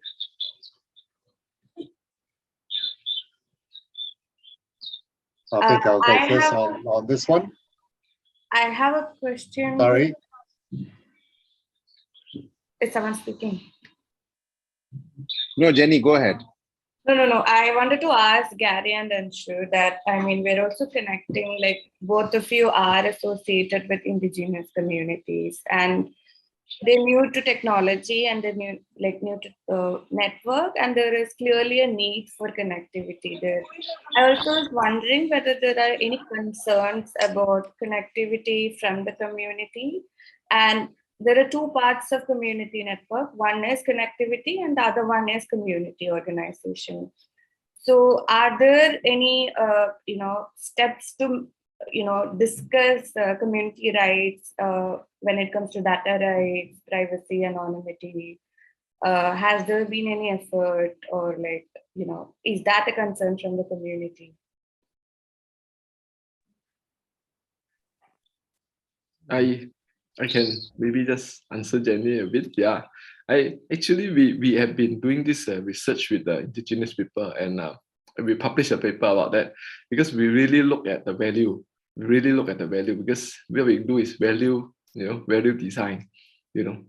I think I'll go first on this one. I have a question. Sorry. Is someone speaking? No, Jenny, go ahead. No. I wanted to ask Gary and Anshu that, we're also connecting, like both of you are associated with indigenous communities and they're new to technology and they're new to network, and there is clearly a need for connectivity there. I also was wondering whether there are any concerns about connectivity from the community. And there are two parts of community network. One is connectivity and the other one is community organization. So are there any steps to discuss community rights when it comes to data rights, privacy, anonymity? Has there been any effort, or is that a concern from the community? I can maybe just answer Jenny a bit. Yeah, we have been doing this research with the indigenous people, and we published a paper about that, because we really look at the value. We really look at the value, because what we do is value design. You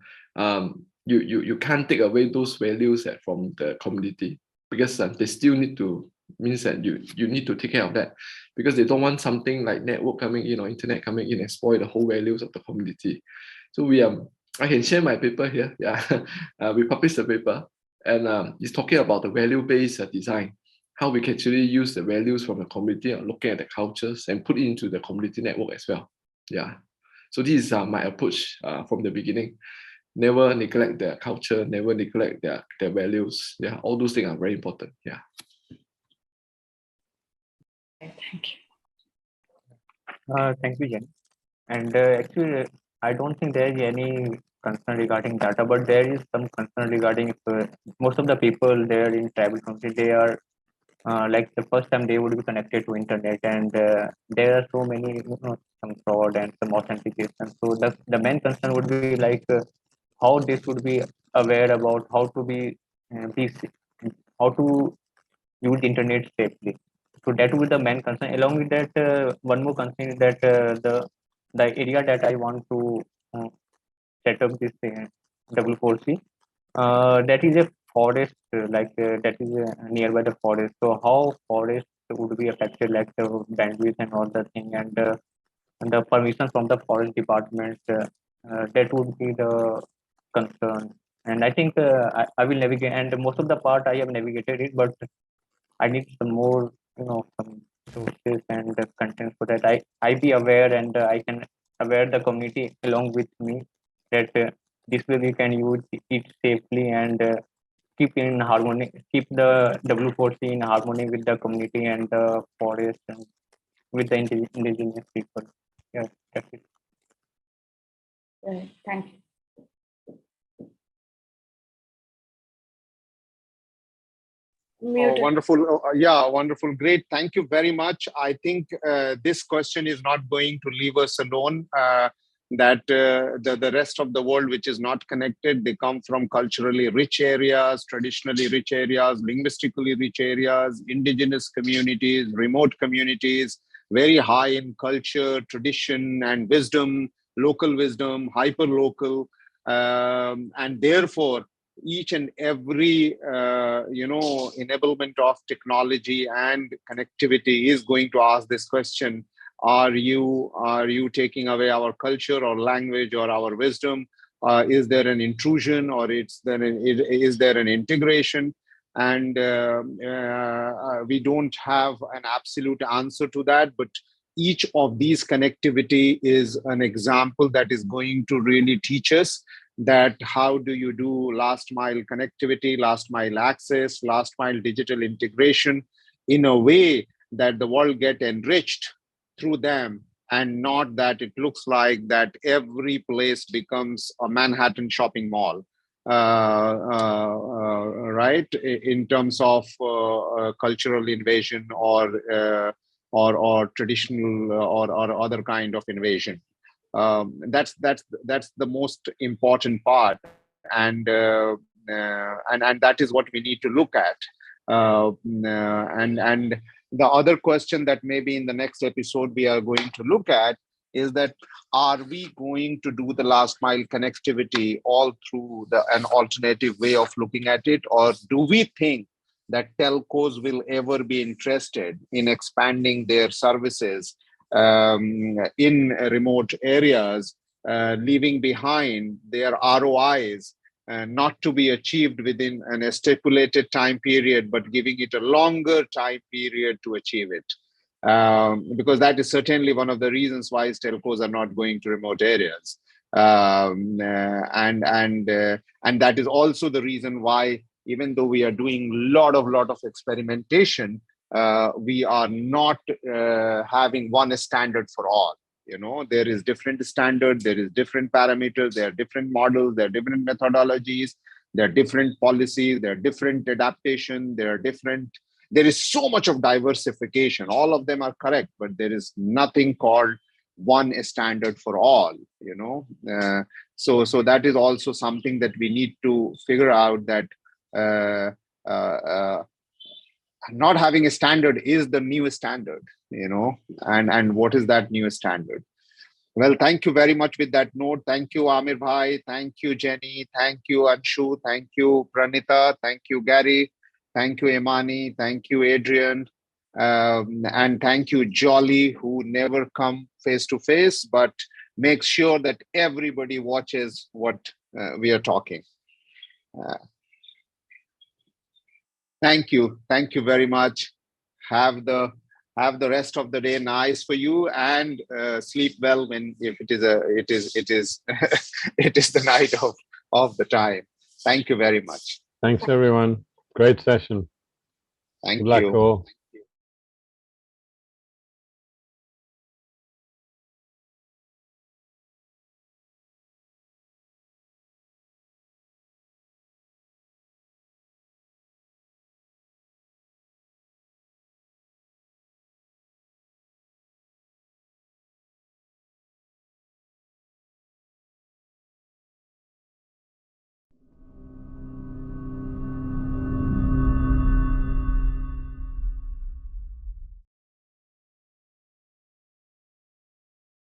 can't take away those values from the community, because they still need to, means that you need to take care of that, because they don't want something like network coming in or internet coming in and spoil the whole values of the community. So I can share my paper here. Yeah, we published a paper, and it's talking about the value-based design, how we can actually use the values from the community and looking at the cultures and put it into the community network as well. Yeah, so this is my approach from the beginning. Never neglect their culture, never neglect their values. Yeah, all those things are very important. Yeah. Thank you. Thank you, Jen. And actually, I don't think there is any concern regarding data, but there is some concern regarding if most of the people there in tribal community, they are like the first time they would be connected to internet, and there are so many, some fraud and some authentication. So the main concern would be like how they should be aware about how to how to use internet safely. So that would be the main concern. Along with that, one more concern is that the area that I want to set up this W4C, that is a forest, that is nearby the forest. So how forest would be affected, like the bandwidth and all the thing, and the permission from the forest department, that would be the concern. And I think I will navigate, and most of the part I have navigated it, but I need some more, some sources and the content so that I be aware, and I can aware the community along with me that this way we can use it safely, and keep in harmony, keep the W4C in harmony with the community and the forest and with the indigenous people. Yeah, that's it. Thank you. Oh, wonderful. Yeah, wonderful. Great. Thank you very much. I think this question is not going to leave us alone. That the rest of the world, which is not connected, they come from culturally rich areas, traditionally rich areas, linguistically rich areas, indigenous communities, remote communities, very high in culture, tradition, and wisdom, local wisdom, hyper local, and therefore each and every enablement of technology and connectivity is going to ask this question: are you taking away our culture or language or our wisdom? Is there an intrusion, or is there an integration? And we don't have an absolute answer to that, but each of these connectivity is an example that is going to really teach us that how do you do last mile connectivity, last mile access, last mile digital integration in a way that the world get enriched through them, and not that it looks like that every place becomes a Manhattan shopping mall, right? In terms of cultural invasion or traditional or other kind of invasion. That's the most important part, and that is what we need to look at. And the other question that maybe in the next episode we are going to look at is that, are we going to do the last mile connectivity all through an alternative way of looking at it, or do we think that telcos will ever be interested in expanding their services in remote areas, leaving behind their ROIs not to be achieved within a stipulated time period, but giving it a longer time period to achieve it? Because that is certainly one of the reasons why telcos are not going to remote areas. And that is also the reason why, even though we are doing lot of experimentation, we are not having one standard for all. There is different standard, there is different parameters, there are different models, there are different methodologies, there are different policies, there are different adaptation, there is so much of diversification. All of them are correct, but there is nothing called one standard for all. So that is also something that we need to figure out, that not having a standard is the new standard, and what is that new standard? Well, thank you very much with that note. Thank you, Amir Bhai. Thank you, Jenny. Thank you, Anshu. Thank you, Pranita. Thank you, Gary. Thank you, Imani. Thank you, Adrian. And thank you, Jolly, who never come face to face, but makes sure that everybody watches what we are talking. Thank you very much. Have the rest of the day nice for you, and sleep well if it is it is the night of the time. Thank you very much. Thanks everyone. Great session. Thank Good luck you. all.